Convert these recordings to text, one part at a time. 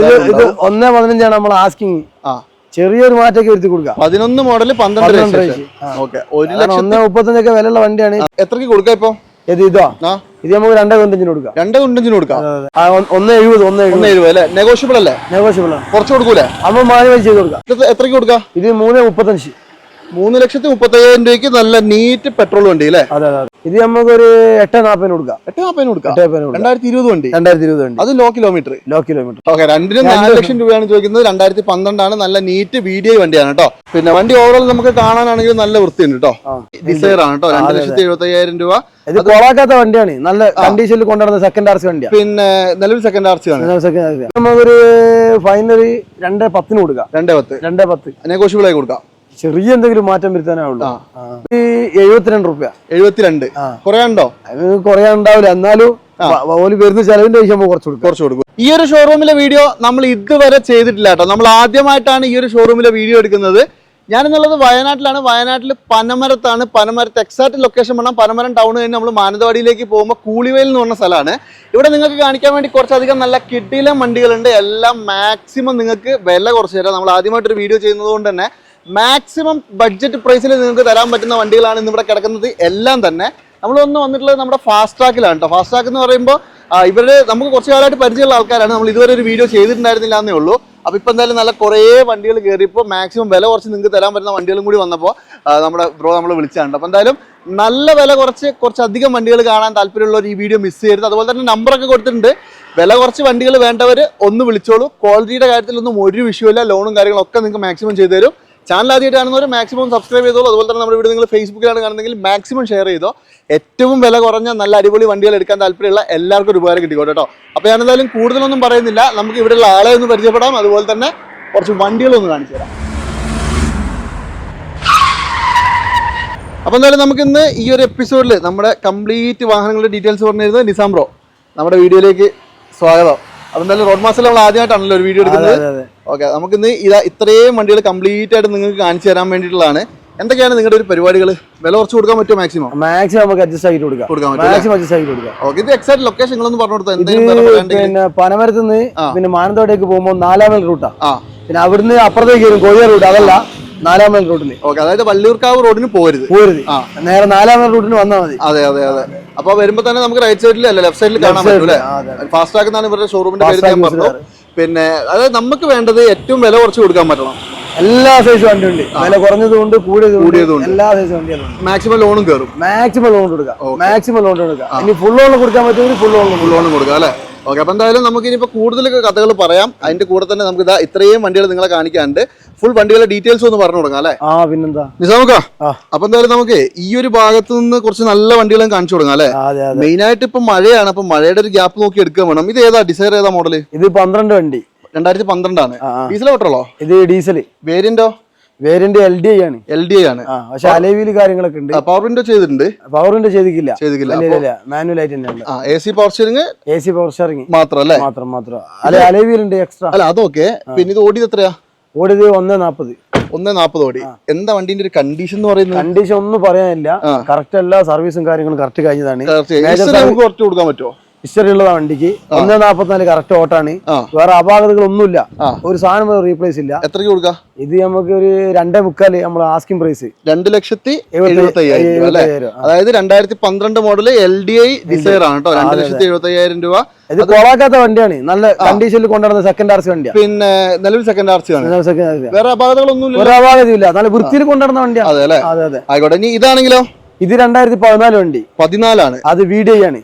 ഇത് 1.15 നമ്മൾ ആസ്കിങ് ചെറിയൊരു മാറ്റൊക്കെ വരുത്തി കൊടുക്കാം. 11 മോഡൽ 12 1.35 വിലയുള്ള വണ്ടിയാണ്. എത്രക്ക് കൊടുക്കാം ഇപ്പൊ? ഇത് നമുക്ക് 2.5 കൊടുക്കാം. 2.5 കൊടുക്കാം. 1.70 അല്ലേ? നെഗോഷ്യബിൾ അല്ലേ? നെഗോഷ്യബിൾ ആണ്. കുറച്ച് കൊടുക്കൂലേ? അമ്മ മാനുവൽ ചെയ്ത് കൊടുക്കാം. എത്രക്ക് കൊടുക്കാം? ഇത് 3.35. 3,35,000 രൂപയ്ക്ക് നല്ല നീറ്റ് പെട്രോൾ വണ്ടി അല്ലേ? അതെ. ഇത് നമുക്കൊരു 8.40 കൊടുക്കാം. 2020 വണ്ടി. 2020 വണ്ടി. അത് ലോ കിലോമീറ്റർ. ഓക്കെ, രണ്ടിനും 4 ലക്ഷം രൂപയാണ് ചോദിക്കുന്നത്. 2012 ആണ്. നല്ല നീറ്റ് VDI വണ്ടിയാണ് കേട്ടോ. പിന്നെ വണ്ടി ഓവറോൾ നമുക്ക് കാണാനാണെങ്കിൽ നല്ല വൃത്തിയുണ്ട് കേട്ടോ. ഡിസൈർ ആണ് കേട്ടോ. 2,75,000 രൂപ. ഇത് കൊളാക്കാത്ത വണ്ടിയാണ്. നല്ല കണ്ടീഷനിൽ കൊണ്ടുവരുന്ന സെക്കൻഡ് ആർച്ച് വണ്ടിയാണ്. പിന്നെ നിലവിൽ സെക്കൻഡ് ആർച്ച് ആണ്. നമുക്കൊരു ഫൈനൽ 2.10 കൊടുക്കാം. 2.10 നെഗോഷ്യബിൾ ആയി കൊടുക്കാം. ചെറിയ എന്തെങ്കിലും മാറ്റം വരുത്താനാവുള്ളൂ. 72 രൂപ. 72 കുറയാണ്ടോ? കുറയാണ്ടാവില്ല, എന്നാലും വരുന്ന ചെലവിന്റെ വിഷയം കുറച്ച് കൊടുക്കും. ഈ ഒരു ഷോറൂമിലെ വീഡിയോ നമ്മൾ ഇതുവരെ ചെയ്തിട്ടില്ല കേട്ടോ. നമ്മൾ ആദ്യമായിട്ടാണ് ഈ ഒരു ഷോറൂമിലെ വീഡിയോ എടുക്കുന്നത്. ഞാനെന്നുള്ളത് വയനാട്ടിലാണ്. വയനാട്ടിൽ പനമരത്താണ്. പനമരത്ത് എക്സാക്ട് ലൊക്കേഷൻ പറഞ്ഞാൽ പനമരം ടൗൺ കഴിഞ്ഞ് നമ്മൾ മാനന്തവാടിയിലേക്ക് പോകുമ്പോൾ കൂളിവയൽ എന്ന് പറഞ്ഞ സ്ഥലമാണ്. ഇവിടെ നിങ്ങൾക്ക് കാണിക്കാൻ വേണ്ടി കുറച്ചധികം നല്ല കിടിലം വണ്ടികളുണ്ട്. എല്ലാം മാക്സിമം നിങ്ങൾക്ക് വില കുറച്ച് തരാം. നമ്മൾ ആദ്യമായിട്ടൊരു വീഡിയോ ചെയ്യുന്നത് കൊണ്ട് തന്നെ മാക്സിമം ബഡ്ജറ്റ് പ്രൈസിൽ നിങ്ങൾക്ക് തരാൻ പറ്റുന്ന വണ്ടികളാണ് ഇന്നിവിടെ കിടക്കുന്നത്. എല്ലാം തന്നെ നമ്മളൊന്ന് വന്നിട്ടുള്ളത് നമ്മുടെ ഫാസ്റ്റ് ട്രാക്കിലാണ് കേട്ടോ. ഫാസ്റ്റ് ട്രാക്ക് എന്ന് പറയുമ്പോൾ ഇവര് നമുക്ക് കുറച്ച് കാലമായിട്ട് പരിചയമുള്ള ആൾക്കാരാണ്. നമ്മൾ ഇതുവരെ ഒരു വീഡിയോ ചെയ്തിട്ടുണ്ടായിരുന്നില്ല എന്നേ ഉള്ളൂ. അപ്പോൾ ഇപ്പം എന്തായാലും നല്ല കുറേ വണ്ടികൾ കയറിയപ്പോൾ മാക്സിമം വില കുറച്ച് നിങ്ങൾക്ക് തരാൻ പറ്റുന്ന വണ്ടികളും കൂടി വന്നപ്പോൾ നമ്മുടെ ബ്രോ നമ്മൾ വിളിച്ചാണ്. അപ്പോൾ എന്തായാലും നല്ല വില കുറച്ചധികം വണ്ടികൾ കാണാൻ താല്പര്യമുള്ളവർ ഈ വീഡിയോ മിസ് ചെയ്യരുത്. അതുപോലെ തന്നെ നമ്പറൊക്കെ കൊടുത്തിട്ടുണ്ട്. വില കുറച്ച് വണ്ടികൾ വേണ്ടവർ ഒന്ന് വിളിച്ചോളൂ. ക്വാളിറ്റിയുടെ കാര്യത്തിലൊന്നും ഒരു വിഷയമില്ല. ലോണും കാര്യങ്ങളൊക്കെ നിങ്ങൾക്ക് മാക്സിമം ചെയ്തുതരും. ചാനൽ ആദ്യമായിട്ട് കാണുന്നവർ മാക്സിമം സബ്സ്ക്രൈബ് ചെയ്തോളൂ. അതുപോലെ തന്നെ നമ്മുടെ വീഡിയോ നിങ്ങൾ ഫേസ്ബുക്കിലാണ് കാണുന്നതെങ്കിൽ മാക്സിമം ഷെയർ ചെയ്തോ. ഏറ്റവും വില കുറഞ്ഞ നല്ല അടിപൊളി വണ്ടികൾ എടുക്കാൻ താല്പര്യമുള്ള എല്ലാവർക്കും ഒരു ഉപകാരം കിട്ടിക്കോട്ടെ കേട്ടോ. അപ്പോൾ ഞാനെന്തായാലും കൂടുതലൊന്നും പറയുന്നില്ല. നമുക്ക് ഇവിടെയുള്ള ആളെ ഒന്ന് പരിചയപ്പെടാം. അതുപോലെ തന്നെ കുറച്ച് വണ്ടികളൊന്ന് കാണിച്ചു തരാം. അപ്പോൾ എന്തായാലും നമുക്കിന്ന് ഈ ഒരു എപ്പിസോഡിൽ നമ്മുടെ കംപ്ലീറ്റ് വാഹനങ്ങളുടെ ഡീറ്റെയിൽസ് പറഞ്ഞു തരുന്നത് നിസാം ബ്രോ. നമ്മുടെ വീഡിയോയിലേക്ക് സ്വാഗതം. അപ്പോൾ എന്തായാലും റോഡ് മാസ്റ്ററിൽ നമ്മൾ ആദ്യമായിട്ടാണല്ലോ ഒരു വീഡിയോ എടുക്കുന്നത്. ഓക്കെ, നമുക്കിന്ന് ഇത്രയും വണ്ടികൾ കംപ്ലീറ്റ് ആയിട്ട് നിങ്ങൾക്ക് കാണിച്ചു തരാൻ വേണ്ടിയിട്ടുള്ളതാണ്. എന്തൊക്കെയാണ് നിങ്ങളുടെ ഒരു പരിപാടികൾ? വില കുറച്ച് കൊടുക്കാൻ പറ്റുമോ? മാക്സിമം നമുക്ക് അഡ്ജസ്റ്റ് ആക്കി കൊടുക്കാം. ഓക്കെ, ഇത് എക്സാക്ട് ലൊക്കേഷൻ നിങ്ങളൊന്ന് പറഞ്ഞു കൊടുത്താൽ. പിന്നെ പനമരത്ത് നിന്ന് പിന്നെ മാനന്തവാടിയേക്ക് പോകുമ്പോൾ 4 മൈൽ റൂട്ടാ. പിന്നെ അവിടുന്ന് അപ്പുറത്തേക്ക് വരും കോഴിയ റൂട്ട്. അതല്ല 4 മൈൽ റൂട്ടില്. ഓക്കെ, അതായത് വള്ളിയൂർക്കാവ് റോഡിന് പോരുത്. നേരെ 4 മൈൽ റൂട്ടിന് വന്നാൽ മതി. അതെ. അപ്പൊ വരുമ്പോ തന്നെ നമുക്ക് റൈറ്റ് സൈഡിൽ അല്ല ലെഫ്റ്റ് സൈഡിൽ കാണാൻ പറ്റൂലേ? ഫാസ്റ്റ് ട്രാക്ക് എന്നാണ് ഇവരുടെ ഷോറൂമിന്റെ പേര് ഞാൻ പറഞ്ഞു. പിന്നെ അതായത് നമുക്ക് വേണ്ടത് ഏറ്റവും വില കുറച്ച് കൊടുക്കാൻ പറ്റണം. എല്ലാ സൈസ് വണ്ടി ഉണ്ട്. വില കുറഞ്ഞതുകൊണ്ട് കൂടിയതുകൊണ്ട് എല്ലാ സൈസ് വണ്ടികളും. മാക്സിമം ലോണും കയറും. മാക്സിമം ലോൺ കൊടുക്കാം. ഇനി ഫുൾ ലോൺ കൊടുക്കാൻ പറ്റുമെങ്കിൽ ഫുൾ ലോൺ കൊടുക്കാം അല്ലേ? ഓക്കെ, അപ്പൊ എന്തായാലും നമുക്ക് ഇനിയിപ്പോ കൂടുതൽ കഥകൾ പറയാം. അതിന്റെ കൂടെ തന്നെ നമുക്ക് ഇത്രയും വണ്ടികൾ നിങ്ങളെ കാണിക്കാണ്ട് ഫുൾ വണ്ടികളുടെ ഡീറ്റെയിൽസ് ഒന്ന് പറഞ്ഞു കൊടുക്കാം അല്ലെ? പിന്നെന്താ നിസാമുക്കാ. അപ്പൊ എന്തായാലും നമുക്ക് ഈ ഒരു ഭാഗത്ത് നിന്ന് കുറച്ച് നല്ല വണ്ടികളും കാണിച്ചു കൊടുക്കാം അല്ലെ? മെയിൻ ആയിട്ട് ഇപ്പൊ മഴയാണ്. അപ്പൊ മഴയുടെ ഒരു ഗ്യാപ്പ് നോക്കി എടുക്കാൻ വേണം. ഇത് ഏതാ ഡിസൈർ ഏതാ മോഡല്? ഇത് 12 വണ്ടി. 2012 ആണ്. ഡീസൽ പെട്രോളോ? ഇത് ഡീസൽ. വേരിയന്റോ? വേരിയന്റ് LDI ആണ്. പക്ഷെ അലവിൽ കാര്യങ്ങളൊക്കെ ഉണ്ട്. പവർ വിൻഡോ ചെയ്തിട്ടുണ്ട്? പവർ വിൻഡോ ചെയ്തിട്ടില്ല. മാനുവൽ ആയിട്ട് തന്നെയാണ്. AC പവർ സ്റ്റിയറിംഗ് മാത്രം അല്ലേ? മാത്രം. അലവിലുണ്ട് എക്സ്ട്രാ. അല്ല അതൊക്കെ. പിന്നെ ഇത് ഓടിയത് എത്രയാ? ഓടിയത് 1.40 ഓടി. എന്താ വണ്ടിന്റെ ഒരു കണ്ടീഷൻ എന്ന് പറയുന്നത്? കണ്ടീഷൻ ഒന്നും പറയാനില്ല. കറക്റ്റ് എല്ലാ സർവീസും കാര്യങ്ങളും കറക്റ്റ് കഴിഞ്ഞതാണ്. നമുക്ക് കുറച്ച് കൊടുക്കാൻ പറ്റുമോ? ഹിസ്റ്ററി ഉള്ളതാ വണ്ടിക്ക്. 1.44 കറക്റ്റ് ഓട്ടാണ്. വേറെ അപാകതകളൊന്നുമില്ല. ഒരു സാധനം റീപ്ലേസ് ഇല്ല. എത്രക്ക് കൊടുക്കാം? ഇത് നമുക്ക് ഒരു 2.45 നമ്മൾ ആസ്കിംഗ് പ്രൈസ്. 2,75,000. അതായത് 2012 മോഡല് LDI ഡിസൈർ ആണ് കേട്ടോ. 2,75,000 രൂപ. ഇത് കൊളാക്കാത്ത വണ്ടിയാണ്. നല്ല കണ്ടീഷനിൽ കൊണ്ടുവരുന്ന സെക്കൻഡ് ആർച്ച് വണ്ടിയാണ്. പിന്നെ നിലവിൽ സെക്കൻഡ് ആർച്ച് ആണ്. വേറെ അപാകതകളൊന്നും ഒരു അപാകതയില്ല. നല്ല വൃത്തിയിൽ കൊണ്ടുവരുന്ന വണ്ടിയാണ്. അതെ. ആയിക്കോട്ടെ. ഇനി ഇതാണെങ്കിലോ? ഇത് 2014 വണ്ടി. 14 അത് VDI ആണ്.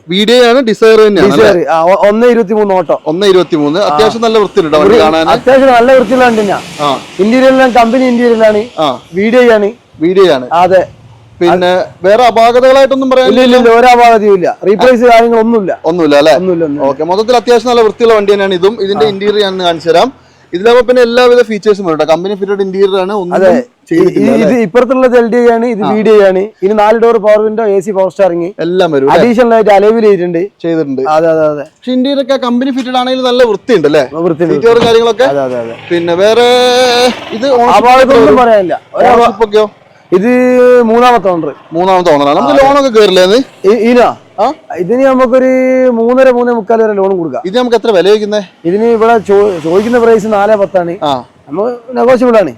Dzire 1.23 auto. 1.23. അത്യാവശ്യം നല്ല വൃത്തിയുണ്ട് വണ്ടി കാണാൻ. അത്യാവശ്യം നല്ല വൃത്തിയുള്ള വണ്ടിയാ. ഇന്റീരിയറിലാണ്, കമ്പനി ഇന്റീരിയറിലാണ്. VDI ആണ്. അതെ. പിന്നെ വേറെ അപാകതകളായിട്ടൊന്നും പറയാനില്ല. ഒരു അപാകതയും ഇല്ല. റീപ്ലേസ് കാര്യങ്ങളൊന്നുമില്ല അല്ലേ? ഓക്കെ, മൊത്തത്തിൽ അത്യാവശ്യം നല്ല വൃത്തിയുള്ള വണ്ടി തന്നെയാണ് ഇതും. ഇതിന്റെ ഇന്റീരിയർ ഞാൻ കാണിച്ചു തരാം. ഇതിലാവുമ്പോ പിന്നെ എല്ലാവിധ ഫീച്ചേഴ്സും വരും. കമ്പനി ഫിറ്റഡ് ഇന്റീരിയർ ആണ്. ഇത് ഇപ്പുറത്തുള്ളത് LDI ആണ്. ഇത് VDI ആണ്. ഇനി 4 door power window, AC power steering എല്ലാം വരും. അഡീഷണൽ ആയിട്ട് അലവിൽ ചെയ്തിട്ടുണ്ട്. അതെ. പക്ഷെ ഇന്റീരിയർ ഒക്കെ കമ്പനി ഫിറ്റഡ് ആണെങ്കിൽ നല്ല വൃത്തിയുണ്ട് അല്ലേ? ഫീച്ചറും കാര്യങ്ങളൊക്കെ. പിന്നെ വേറെ ഇത് അപാകതൊന്നും പറയാനില്ല. ഓണർഷിപ്പൊക്കെയോ? ഇത് മൂന്നാമത്തെ ഓണറാണ്. നമുക്ക് ലോണൊക്കെ കയറില്ലേ? ഇതിന് നമുക്കൊരു 3-3.25 വരെ ലോൺ കൊടുക്കാം. ഇത് നമുക്ക് എത്ര വില വയ്ക്കുന്നത്? ഇതിന് ഇവിടെ ചോദിക്കുന്ന പ്രൈസ് 4.10 ആണ്. നെഗോഷ്യബിൾ ആണ്.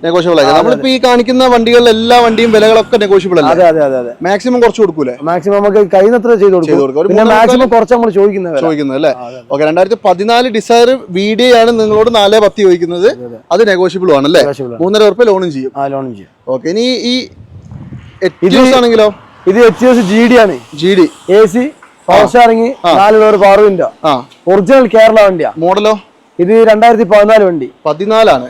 നമ്മളിപ്പോ ഈ കാണിക്കുന്ന വണ്ടികളിൽ എല്ലാ വണ്ടിയും വിലകളൊക്കെ നെഗോഷ്യബിൾ ആണ്. അതെ. മാക്സിമം കുറച്ച് കൊടുക്കൂലേ? മാക്സിമം നമുക്ക് കഴിയുന്നത്ര ചെയ്ത് കൊടുക്കും. പിന്നെ മാക്സിമം കുറച്ച് നമ്മൾ ചോദിക്കുന്നത് അല്ലേ? ഓക്കെ. 2014 ഡിസയർ VDI ആണ് നിങ്ങളോട് 4.10 ചോദിക്കുന്നത്. അത് നെഗോഷ്യബിൾ ആണല്ലേ? 3.5 ഉറുപ്പിക ലോണും ചെയ്യും. ഓക്കെ. ഇനി ഈ എറ്റിയോസ് ആണെങ്കിലോ? ഇത് എറ്റിയോസ് GD ആണ്. GD AC power steering 4 door power window original Kerala വണ്ടിയാ. മോഡലോ? ഇത് 2014 വണ്ടി. 14 ആണ്.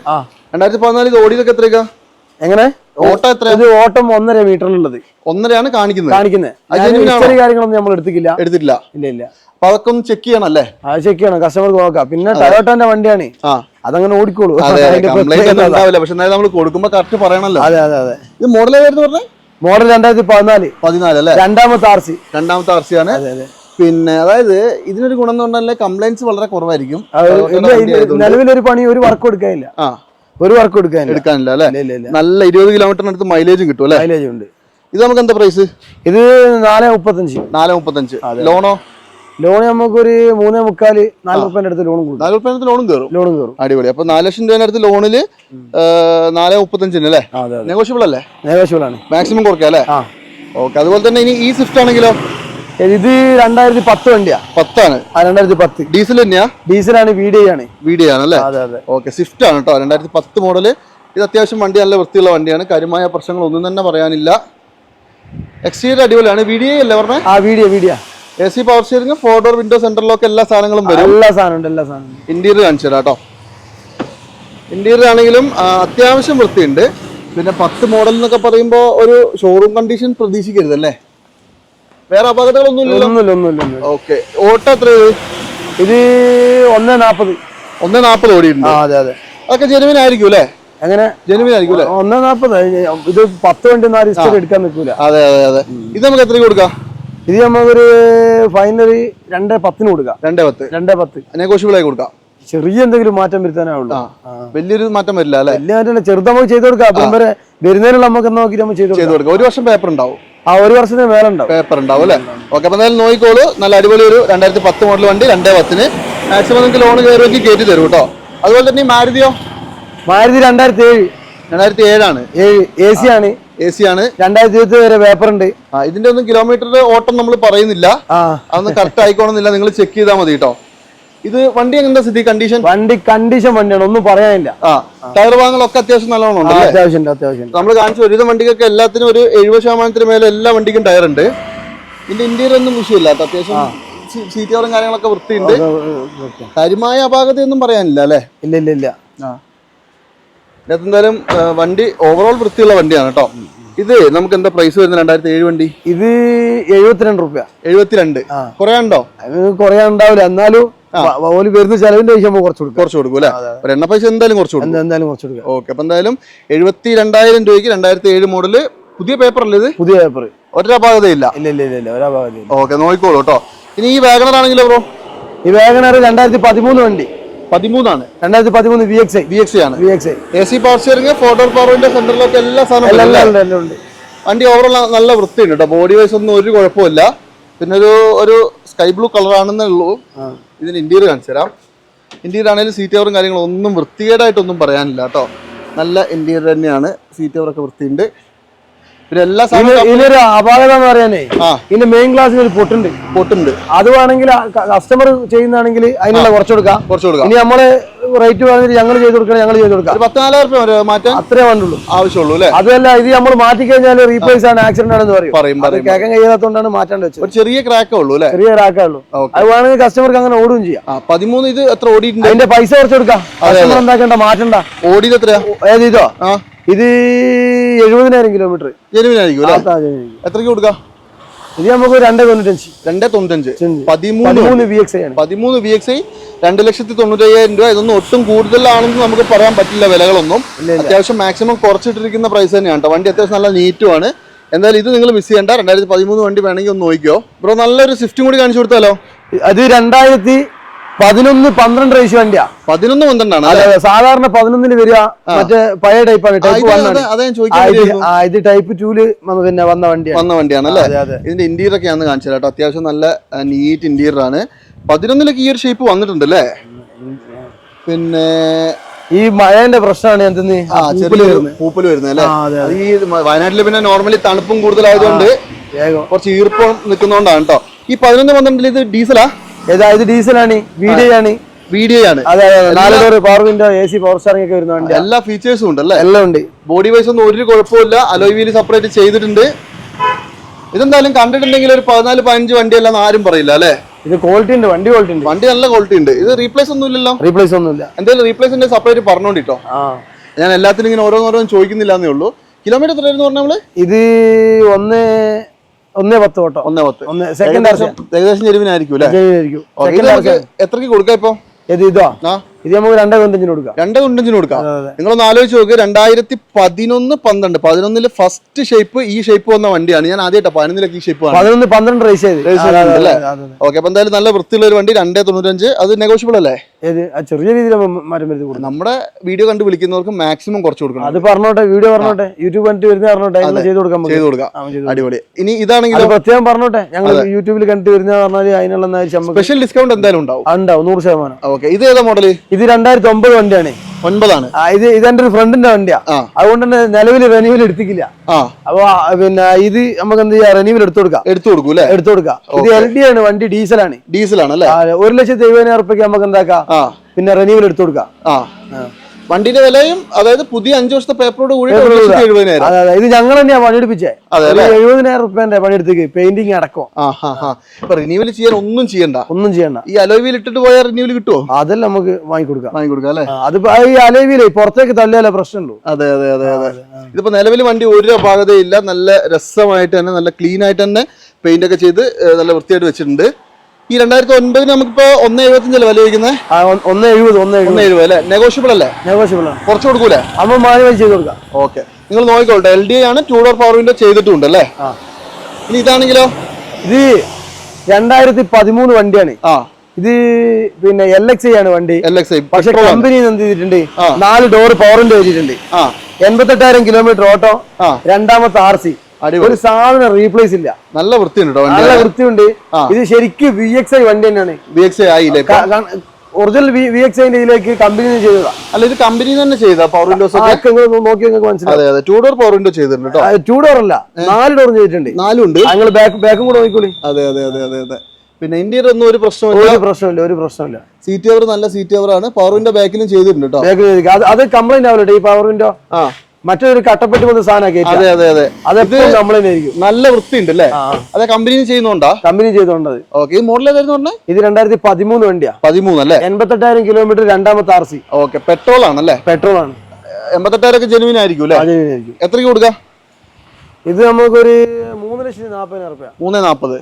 2014 ഇത് ഓടിയതൊക്കെ എത്രയാ? എങ്ങനെ ഓട്ടം എത്ര? ഇത് ഓട്ടം 1.5 മീറ്ററിലുള്ളത്. 1.5 കാണിക്കുന്നത്. കാര്യങ്ങളൊന്നും നമ്മൾ എടുത്തിട്ടില്ല. ഇല്ല. അപ്പൊ അതൊക്കെ ഒന്ന് ചെക്ക് ചെയ്യണം അല്ലേ? അത് ചെക്ക് ചെയ്യണം, കസ്റ്റമർക്ക് നോക്കാം. പിന്നെ ടൊയോട്ടോന്റെ വണ്ടിയാണ്, അതങ്ങനെ ഓടിക്കോളൂ. പക്ഷെ നമ്മൾ കൊടുക്കുമ്പോ കറക്റ്റ് പറയണല്ലോ. അതെ. ഇത് മോഡൽ ഏതായിരുന്നു പറഞ്ഞത്? മോഡൽ 2014 അല്ലേ? രണ്ടാമത്തെ RC ആണ്. പിന്നെ അതായത് ഇതിനൊരു ഗുണം എന്ന് പറഞ്ഞാൽ കംപ്ലൈൻസ് വളരെ കുറവായിരിക്കും. നിലവിലൊരു പണി ഒരു വർക്ക് കൊടുക്കാനില്ല. എടുക്കാനില്ല അല്ലെ? നല്ല 20 കിലോമീറ്ററിനടുത്ത് മൈലേജും കിട്ടും അല്ലെ? മൈലേജ് ഉണ്ട്. ഇത് നമുക്ക് എന്താ പ്രൈസ്? ഇത് 4.35. ലോണോ? ലോൺ നമുക്കൊരു 3.25-4 റുപ്യന്റെ അടുത്ത് ലോണും കൂടും. 4 റുപ്യന്റെ ലോണും കയറും. അടിപൊളി. അപ്പൊ 4 ലക്ഷം രൂപയുടെ അടുത്ത് ലോണില് 4.35 അല്ലേ? നെഗോഷ്യബിൾ അല്ലേ? നെഗോഷ്യബിൾ ആണ്. മാക്സിമം കുറയ്ക്കാം അല്ലേ? ഓക്കെ. അതുപോലെ തന്നെ ഇനി ഈ സ്വിഫ്റ്റ് ആണെങ്കിലോ? ഇത് 2010 വണ്ടിയാ. 10 ആണ്. 2010 ഡീസൽ തന്നെയാ? ഡീസലാണ്. VDI ആണ് അല്ലേ? ഓക്കെ. സ്വിഫ്റ്റ് ആണ് കേട്ടോ. 2010 മോഡല്. ഇത് അത്യാവശ്യം വണ്ടി നല്ല വൃത്തിയുള്ള വണ്ടിയാണ്. കാര്യമായ പ്രശ്നങ്ങൾ ഒന്നും തന്നെ പറയാനില്ല. എക്സ്റ്റീരിയർ അടിപൊളിയാണ്. VDI അല്ലേ പറഞ്ഞേ? VDI. AC power steering, 4 door window, central lock എല്ലാ സാധനങ്ങളും വരും. എല്ലാ സാധനം. ഇന്റീരിയർ കാണിച്ചു തരാം കേട്ടോ. ഇന്റീരിയർ ആണെങ്കിലും അത്യാവശ്യം വൃത്തിയുണ്ട്. പിന്നെ 10 മോഡൽ എന്നൊക്കെ പറയുമ്പോൾ ഒരു ഷോറൂം കണ്ടീഷൻ പ്രതീക്ഷിക്കരുത് അല്ലേ? വേറെ അപകടങ്ങളൊന്നും ഇല്ലല്ലോ? ഓക്കെ. ഓട്ടം എത്ര? ഇത് 1.40 ഓടിയിട്ടുണ്ട്. അതെ. അതൊക്കെ ജെനുവിൻ ആയിരിക്കും അല്ലേ? അങ്ങനെ ജെനുവിൻ ആയിരിക്കും അല്ലേ? 1.40. ഇത് 10 വണ്ടി എടുക്കാൻ നിൽക്കൂല. അതെ. ഇത് നമുക്ക് എത്ര കൊടുക്കാം? ഇത് നമുക്കൊരു ഫൈനലി 2.10 കൊടുക്കാം. 2.10 നെഗോഷ്യബിൾ ആയി കൊടുക്കാം. ചെറിയ എന്തെങ്കിലും മാറ്റം വരുത്താനുള്ളൂ. വലിയൊരു മാറ്റം വരില്ല അല്ലെ? വലിയ മാറ്റം ചെറുത് നമുക്ക് ചെയ്ത് കൊടുക്കാം. വരുന്നതിനുള്ള നമുക്ക് നോക്കി നമ്മൾ ചെയ്ത് കൊടുക്കാം. 1 വർഷം പേപ്പർ ഉണ്ടാവും. 1 വർഷത്തിന് മേലെ ഉണ്ടാവും. പേപ്പർ ഉണ്ടാവും അല്ലേ? ഓക്കെ. അപ്പൊ എന്തായാലും നോക്കിക്കോളൂ. നല്ല അടിപൊളി ഒരു 2010 മോഡൽ വണ്ടി 2.10 മാക്സിമം നിങ്ങൾക്ക് ലോൺ കയറുമെങ്കിൽ കയറ്റി തരും കേട്ടോ. അതുപോലെ തന്നെ മാരുതി 2007 ആണ്. AC ആണ്. 2020 വരെ പേപ്പർ ഉണ്ട്. ഇതിന്റെ ഒന്നും കിലോമീറ്റർ ഓട്ടം നമ്മൾ പറയുന്നില്ല. അതൊന്നും കറക്റ്റ് ആയിക്കോണമെന്നില്ല. നിങ്ങൾ ചെക്ക് ചെയ്താൽ മതി കേട്ടോ. ഇത് വണ്ടി എങ്ങനെയാ സ്ഥിതി? കണ്ടീഷൻ വണ്ടിയാണ്, ഒന്നും പറയാനില്ല. ടയർ ഭാഗങ്ങളൊക്കെ അത്യാവശ്യം നല്ലോണം ഉണ്ട്. അത്യാവശ്യം നമ്മൾ കാണിച്ചു ഒരുവിധം വണ്ടിക്കൊക്കെ എല്ലാത്തിനും ഒരു 70% മേലെ എല്ലാ വണ്ടിക്കും ടയർ ഉണ്ട്. ഇതിന്റെ ഇന്റീരിയർ ഒന്നും വിഷയമില്ല. അത്യാവശ്യം സീറ്റ് കവറും കാര്യങ്ങളൊക്കെ വൃത്തിയുണ്ട്. കാര്യമായ അപാകതയൊന്നും പറയാനില്ല അല്ലേ? ഇല്ല. എന്തായാലും വണ്ടി ഓവറോൾ വൃത്തിയുള്ള വണ്ടിയാണ് കേട്ടോ. ഇത് നമുക്ക് എന്താ പ്രൈസ് വരുന്നത്? 2007 വണ്ടി. ഇത് 72 രൂപ. 72. കുറയാണ്ടോ? കുറയാണ്ടാവില്ല. എന്നാലും വരുന്ന ചെലവിന്റെ പൈസ കുറച്ച് കൊടുക്കും അല്ലെ? എണ്ണ പൈസ എന്തായാലും കുറച്ച് കൊടുക്കും. ഓക്കെ. അപ്പൊ എന്തായാലും 72,000 രൂപയ്ക്ക് 2007 മോഡല് പുതിയ പേപ്പർ അല്ലേ ഇത്? പുതിയ പേപ്പർ. ഒരപാകതയില്ല. ഇല്ല. ഓക്കെ. നോക്കിക്കോളൂ കേട്ടോ. ഇനി ഈ വാഗണർ ആണെങ്കിലോ ബ്രോ? ഈ വാഗണർ 2013 വണ്ടി. 13 ആണ്. 2013 VXI ആണ്. AC power steering, 4 door power window, central lock എല്ലാ സാധനവും ഉണ്ട്. വണ്ടി ഓവറോൾ നല്ല വൃത്തിയുണ്ട് കേട്ടോ. ബോഡി വൈസ് ഒന്നും ഒരു കുഴപ്പമില്ല. പിന്നെ ഒരു സ്കൈ ബ്ലൂ കളർ ആണെന്നേ ഉള്ളൂ. ഇതിന് ഇന്റീരിയർ കാണിച്ചു തരാം. ഇന്റീരിയർ ആണെങ്കിലും സീറ്റ് കവറും കാര്യങ്ങളും ഒന്നും വൃത്തികേടായിട്ടൊന്നും പറയാനില്ല കേട്ടോ. നല്ല ഇന്റീരിയർ തന്നെയാണ്. സീറ്റ് കവറൊക്കെ വൃത്തിയുണ്ട്. പിന്നെ എല്ലാ ഇതിനൊരു അപാകത എന്ന് പറയാനേ, ഇതിന്റെ മെയിൻ ഗ്ലാസ്സിന് ഒരു പൊട്ടുണ്ട്. അത് വേണമെങ്കിൽ കസ്റ്റമർ ചെയ്യുന്നതാണെങ്കിൽ അതിനുള്ള കുറച്ച് കൊടുക്കാം. ഇനി നമ്മള് റേറ്റ് പറഞ്ഞിട്ട് ഞങ്ങൾ ചെയ്ത് കൊടുക്കാം. 14,000 രൂപ മാറ്റാൻ അത്രേ വേണ്ടുള്ളൂ, ആവശ്യമുള്ളൂ അല്ലേ? അതല്ല, ഇത് നമ്മൾ മാറ്റി കഴിഞ്ഞാൽ റീപ്ലേസ് ആണ്, ആക്സിഡന്റ് ആണെന്ന് പറയും. കേൾക്കാൻ കഴിയാത്തതുകൊണ്ടാണ് മാറ്റാണ്ട് വെച്ചത്. ഒരു ചെറിയ ക്രാക്കേ ഉള്ളൂ അല്ലേ? ചെറിയ ക്രാക്കേ ഉള്ളൂ. അത് വേണമെങ്കിൽ കസ്റ്റമർക്ക് അങ്ങനെ ഓടുകയും ചെയ്യാം. 13 ഇത് എത്ര ഓടിയിട്ടുണ്ട്? അതിന്റെ പൈസ കുറച്ച് കൊടുക്കാം. കസ്റ്റമർ എന്താക്കണ്ട, മാറ്റണ്ട. ഓടിയത് എത്രയാ? ഏത് ഇതോ? ഇത് 70,000 കിലോമീറ്റർ. എത്രയ്ക്ക് കൊടുക്കാം? ഇത് നമുക്ക് 2.95. 13 VXI ആണ്. 13 VXI 2,95,000 രൂപ. ഇതൊന്നും ഒട്ടും കൂടുതലാണെന്ന് നമുക്ക് പറയാൻ പറ്റില്ല. വിലകളൊന്നും അത്യാവശ്യം മാക്സിമം കുറച്ചിട്ടിരിക്കുന്ന പ്രൈസ് തന്നെയാണ് കേട്ടോ. വണ്ടി അത്യാവശ്യം നല്ല നീറ്റുമാണ്. എന്തായാലും ഇത് നിങ്ങൾ മിസ് ചെയ്യേണ്ട. 2013 വണ്ടി വേണമെങ്കിൽ ഒന്ന് നോക്കിയോ ബ്രോ. നല്ലൊരു സ്വിഫ്റ്റും കൂടി കാണിച്ചു കൊടുത്താലോ? അത് 11-12 റേഷ്യോ വണ്ടിയാ. 11-12 അതെ, സാധാരണ 11 വരിക മറ്റേ പഴയ ടൈപ്പാണ്. ഇത് ടൈപ്പ് 2 പിന്നെ വന്ന വണ്ടിയാണ് അല്ലേ? ഇതിന്റെ ഇന്റീരിയർ ഒക്കെ ആണെന്ന് കാണിച്ചു കേട്ടോ. അത്യാവശ്യം നല്ല നീറ്റ് ഇന്റീരിയർ ആണ്. 11 ഈ ഒരു ഷേപ്പ് വന്നിട്ടുണ്ട് അല്ലേ? പിന്നെ ഈ മഴന്റെ പ്രശ്നമാണ് പൂപ്പല് വരുന്നത് അല്ലേ? ഈ വയനാട്ടില് പിന്നെ നോർമലി തണുപ്പും കൂടുതലായതുകൊണ്ട് കുറച്ച് ഈർപ്പം നിൽക്കുന്നോണ്ടാണ് കേട്ടോ. ഈ 11-12 ഇത് ഡീസലാ? ഇത് ഡീസലാണ്, VDI ആണ്. അതെ, 4 door power window, AC power steering ഒക്കെ വരുന്ന വണ്ടി. എല്ലാ ഫീച്ചേഴ്സും ഉണ്ട് അല്ലേ? എല്ലാം ഉണ്ട്. ബോഡി വൈസ് ഒന്നും ഒരു കുഴപ്പമില്ല. അലോയ് വീല് സെപ്പറേറ്റ് ചെയ്തിട്ടുണ്ട്. ഇതെന്തായാലും കണ്ടിട്ടുണ്ടെങ്കിൽ ഒരു 14-15 വണ്ടിയല്ല ആരും പറയില്ല അല്ലേ? ഇത് ക്വാളിറ്റി ഉണ്ട്, വണ്ടി നല്ല ക്വാളിറ്റി ഉണ്ട്. ഇത് റീപ്ലേസ് ഒന്നും ഇല്ലല്ലോ? റീപ്ലേസ് ഒന്നുമില്ല. എന്തായാലും റീപ്ലേസിന്റെ സെപ്പറേറ്റ് പറഞ്ഞോണ്ടിട്ടോ. ഞാൻ എല്ലാത്തിനും ഇങ്ങനെ ഓരോന്നോരോന്നും ചോദിക്കുന്നില്ല എന്നേ ഉള്ളൂ. കിലോമീറ്റർ എത്രയായിരുന്നു പറഞ്ഞ? ഇത് 1.10 ഓട്ടോ. 1.10 ഏകദേശം ചെരുവിനായിരിക്കും അല്ലേ? എത്രക്ക് കൊടുക്കാം ഇപ്പൊ? ഇതോ ഇത് നമുക്ക് 2.5 കൊടുക്കാം. 2.5 കൊടുക്കാം. നിങ്ങളൊന്ന് ആലോചിച്ച് നോക്ക്. 2011-12 ഫസ്റ്റ് ഷേപ്പ് ഈ ഷേപ്പ് വന്ന വണ്ടിയാണ്. ഞാൻ ആദ്യമായിട്ടാ 11 ഈ ഷേപ്പ് 11-12 റേസ് അല്ലേ? ഓക്കെ, അപ്പൊ എന്തായാലും നല്ല വൃത്തിയുള്ള ഒരു വണ്ടി. 2.95. അത് നെഗോഷ്യബിൾ അല്ലേ? ചെറിയ രീതിയിൽ മാറ്റം വരുത്തി കൊടുക്കും. നമ്മുടെ വീഡിയോ കണ്ട് വിളിക്കുന്നവർക്ക് മാക്സിമം കുറച്ച് കൊടുക്കണം. അത് പറഞ്ഞോട്ടെ, വീഡിയോ പറഞ്ഞോട്ടെ, യൂട്യൂബ് കണ്ടിട്ട് വരുന്ന പറഞ്ഞോട്ടെ, ചെയ്ത് കൊടുക്കാം. അടിപൊളി. ഇനി ഇതാണെങ്കിൽ പ്രത്യേകം പറഞ്ഞോട്ടെ, ഞങ്ങൾ യൂട്യൂബിൽ കണ്ടിട്ട് വരുന്ന പറഞ്ഞാൽ അതിനുള്ള സ്പെഷ്യൽ ഡിസ്കൗണ്ട് എന്തായാലും ഉണ്ടാവും. 100%. ഓക്കെ, ഇത് ഏതാ മോഡല്? ഇത് 2009 വണ്ടിയാണ്. 9 ഇത് എന്റെ ഒരു ഫ്രണ്ടിന്റെ വണ്ടിയാ. അതുകൊണ്ട് തന്നെ നിലവിൽ റെന്യൂവൽ എടുത്തിക്കില്ല. അപ്പൊ പിന്നെ ഇത് നമുക്ക് എന്ത് ചെയ്യാം, റെന്യൂവൽ എടുത്തു കൊടുക്കാം. എടുത്തു കൊടുക്കാം. ഇത് LD ആണ്, വണ്ടി ഡീസലാണ്. 1,70,000 നമുക്ക് എന്താക്കാം, പിന്നെ റെന്യൂവൽ എടുത്തു കൊടുക്കാം. വണ്ടിന്റെ വിലയും അതായത് പുതിയ 5 വർഷത്തെ പേപ്പറോട് കൂടി 70,000. അതെ, ഇത് ഞങ്ങൾ തന്നെയാ പണിയെടുപ്പിച്ചേ. 70,000 പണിയെടുത്തേക്ക്, പെയിന്റിങ് അടക്കം. റിന്യൂവൽ ചെയ്യാൻ ഒന്നും ചെയ്യണ്ട. ഈ അലോയ് വീൽ ഇട്ടിട്ട് പോയാൽ റിന്യൂവൽ കിട്ടുമോ? അതെല്ലാം നമുക്ക് വാങ്ങിക്കൊടുക്കാം അല്ലേ? അത് ഈ അലോയ് വീല് പുറത്തേക്ക് തള്ളിയാലേ പ്രശ്നമുള്ളൂ. അതെ. ഇതിപ്പോ നിലവിൽ വണ്ടി ഒരു അപാകതയില്ല. നല്ല രസമായിട്ട് തന്നെ, നല്ല ക്ലീൻ ആയിട്ട് തന്നെ പെയിന്റ് ഒക്കെ ചെയ്ത് നല്ല വൃത്തിയായിട്ട് വെച്ചിട്ടുണ്ട്. ഈ 2009 നമുക്കിപ്പോ 1.75 വില ചോദിക്കുന്നത്. 1.70 അല്ലേ? നെഗോഷ്യബിൾ അല്ലേ? കുറച്ച് കൊടുക്കൂലേ? അമ്മ മാനുവൽ ചെയ്ത് കൊടുക്കാം. ഓക്കെ, നിങ്ങൾ നോക്കിക്കോട്ടെ. LD ആണ്, 2 ഡോർ പവർ വിൻഡോ ചെയ്തിട്ടുണ്ട് അല്ലേ? ഇനി ഇതാണെങ്കിലോ? ഇത് 2013 വണ്ടിയാണ്. ഇത് പിന്നെ LXI ആണ് വണ്ടി. പക്ഷെ കമ്പനി എന്ത് ചെയ്തിട്ടുണ്ട്, 4 ഡോർ പവർ വിൻഡോ ചെയ്തിട്ടുണ്ട്. 88,000 കിലോമീറ്റർ ഓട്ടോ, രണ്ടാമത്തെ RC. ഒരു സാധനം റീപ്ലേസ് ഇല്ല. നല്ല വൃത്തിയുണ്ട്. നല്ല വൃത്തിയുണ്ട്. ഇത് ശരിക്കും VXI വണ്ടി തന്നെയാണ്. ഒറിജിനൽ VXI ഇതിലേക്ക് കമ്പനി ചെയ്തതാ. അല്ല, ഇത് കമ്പനി തന്നെ ചെയ്ത പവർ വിൻഡോസ് നോക്കി മനസ്സിലായി. 2 ഡോർ പവർ വിൻഡോ ചെയ്തിട്ടുണ്ട്. 2 ഡോർ അല്ല, 4 ഡോർ ചെയ്തിട്ടുണ്ട്. 4 ഉണ്ട്. ഞങ്ങൾ ബാക്കും കൂടെ നോക്കിക്കോളി. അതെ. പിന്നെ ഇന്ത്യയിൽ ഒന്നും ഒരു പ്രശ്നമില്ല. സീറ്റ് കവർ നല്ല സീറ്റ് കവർ ആണ്. പവർ വിൻഡോ ബാക്കിലും ചെയ്തിട്ടുണ്ട് കേട്ടോ. അത് കംപ്ലൈന്റ് ആവില്ല. ഈ പവർ വിൻഡോ മറ്റൊരു കട്ടപ്പെട്ടി പോലെ സാധനമൊക്കെ. കംപ്ലൈന്റ് ആയിരിക്കും. നല്ല വൃത്തിയുണ്ട് അല്ലേ? അതെ, കമ്പനി ചെയ്യുന്നോണ്ടാ? കമ്പനി ചെയ്തോണ്ടത്. ഓക്കെ, ഈ മോഡൽ ഏതായിരുന്നു പറഞ്ഞത്? ഇത് 2013 വണ്ടിയാ. 13 അല്ലേ? 88,000 കിലോമീറ്റർ, രണ്ടാമത്തെ RC. ഓക്കെ, പെട്രോൾ ആണല്ലേ? പെട്രോൾ ആണ്. 88,000 ഒക്കെ ജെനുവിൻ ആയിരിക്കും അല്ലേ? എത്രയ്ക്ക് കൊടുക്കാം? ഇത് നമുക്കൊരു 3,40,000. 3,40.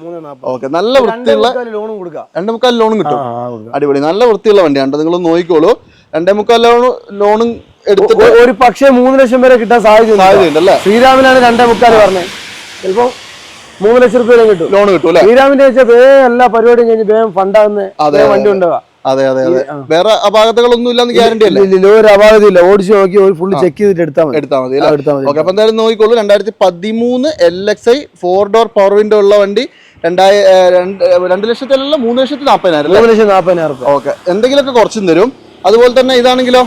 ഓക്കെ, നല്ല വൃത്തിയുള്ള ലോണും കൊടുക്കാം. 2.25 ലോണും കിട്ടും. അടിപൊളി, നല്ല വൃത്തിയുള്ള വണ്ടിയാണ്. നിങ്ങൾ നോക്കിക്കോളൂ. 2.25 ലോണും എടുത്തിട്ട് ഒരു പക്ഷേ 3 ലക്ഷം വരെ കിട്ടാൻ സാധ്യതയുണ്ടല്ലേ? ശ്രീരാമിനാണ് 2.25 പറഞ്ഞത്. ചിലപ്പോ 3 ലക്ഷം രൂപ കിട്ടും, ലോൺ കിട്ടും അല്ലെ? ശ്രീരാമിന്റെ വെച്ചാൽ എല്ലാ പരിപാടിയും കഴിഞ്ഞ് വേഗം ഫണ്ടാകുന്ന വണ്ടി ഉണ്ടാവുക. അതെ. വേറെ അപാകതകളൊന്നും ഇല്ലാന്ന് ഗ്യാരണ്ടി അല്ലേ? ഒരു അപാകതയില്ല. ഓടിച്ച് നോക്കി ഫുള്ള് ചെക്ക് ചെയ്തിട്ട് എടുത്താൽ മതി. ഓക്കെ, അപ്പൊ എന്തായാലും നോക്കിക്കോളൂ. 2013 LXI 4 ഡോർ പവർ വിൻഡോ ഉള്ള വണ്ടി. 2,00,000 3,40,000. ഓക്കെ, എന്തെങ്കിലുമൊക്കെ കുറച്ചും തരും. അതുപോലെ തന്നെ ഇതാണെങ്കിലോ?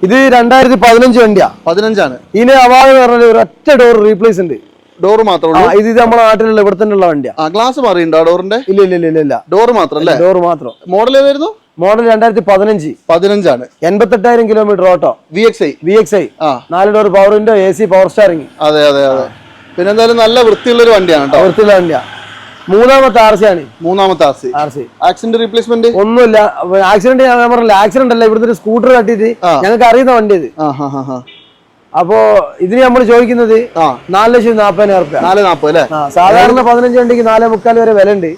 ഇത് 2015 വണ്ടിയാ. 15 ആണ്. ഇതിന് അപാകത പറഞ്ഞാൽ ഒരൊറ്റ ഡോർ റീപ്ലേസ് ഉണ്ട്. ഡോർ മാത്രമേ? ഇത് നമ്മുടെ നാട്ടിലുള്ള ഇവിടെ തന്നെ ഉള്ള വണ്ടിയാ. ഗ്ലാസ് മാറിയുണ്ടോ ഡോറിന്റെ? ഇല്ല. ഡോർ മാത്രം അല്ലേ? ഡോർ മാത്രം. മോഡൽ ഏതായിരുന്നു? മോഡൽ 2015 ആണ്. 88,000 kilometre auto. VXI 4 door power window, AC power steering. അതെ. പിന്നെ എന്തായാലും നല്ല വൃത്തിയുള്ള ഒരു വണ്ടിയാണ് കേട്ടോ. വൃത്തിയുള്ള വണ്ടിയാ. മൂന്നാമത്തെ RC ആണ്. ആക്സിഡന്റ് റീപ്ലേസ്മെന്റ് ഒന്നുമില്ല. ആക്സിഡന്റ് ഞാൻ പറഞ്ഞില്ല, ആക്സിഡന്റ് അല്ല, ഇവിടുത്തെ ഒരു സ്കൂട്ടർ തട്ടിയിട്ട് ഞങ്ങൾക്ക് അറിയുന്ന വണ്ടി ഇത്. അപ്പൊ ഇതിന് നമ്മൾ ചോദിക്കുന്നത് 4,40,000. 4,40 അല്ലേ? സാധാരണ 15 വണ്ടിക്ക് 4,45 വരെ വില ഉണ്ട്.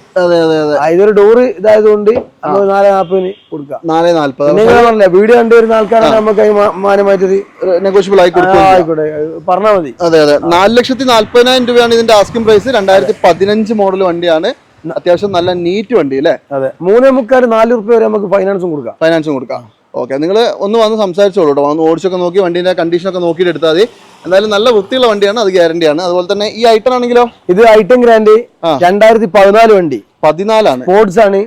ഇതൊരു ഡോറ് ഇതായതുകൊണ്ട് 4,40 കൊടുക്കാം. 4,40 വീഡിയോ കണ്ടുവരുന്ന ആൾക്കാരാണ് നമുക്ക് മാനമായിട്ടൊരു നെഗോഷ്യബിൾ ആയിക്കോട്ടെ പറഞ്ഞാൽ മതി. 4,40,000 രൂപയാണ് ഇതിന്റെ ആസ്കിംഗ് പ്രൈസ്. 2015 മോഡൽ വണ്ടിയാണ്. അത്യാവശ്യം നല്ല നീറ്റ് വണ്ടി അല്ലേ? അതെ, 3.25-4 റുപ്യ വരെ നമുക്ക് ഫൈനാൻസും കൊടുക്കാം. ഓക്കെ, നിങ്ങൾ ഒന്ന് വന്ന് സംസാരിച്ചോളൂ കേട്ടോ. വന്ന് ഓടിച്ചൊക്കെ നോക്കി വണ്ടീൻ്റെ കണ്ടീഷനൊക്കെ നോക്കിയിട്ട് എടുത്താൽ മതി. എന്തായാലും നല്ല വൃത്തിയുള്ള വണ്ടിയാണ്, അത് ഗ്യാരണ്ടിയാണ്. അതുപോലെ തന്നെ ഈ ഐറ്റം ആണെങ്കിലോ, ഇത് ഐറ്റം ഗ്രാൻഡ് 2014 വണ്ടി, 14 സ്പോർട്സ് ആണ്.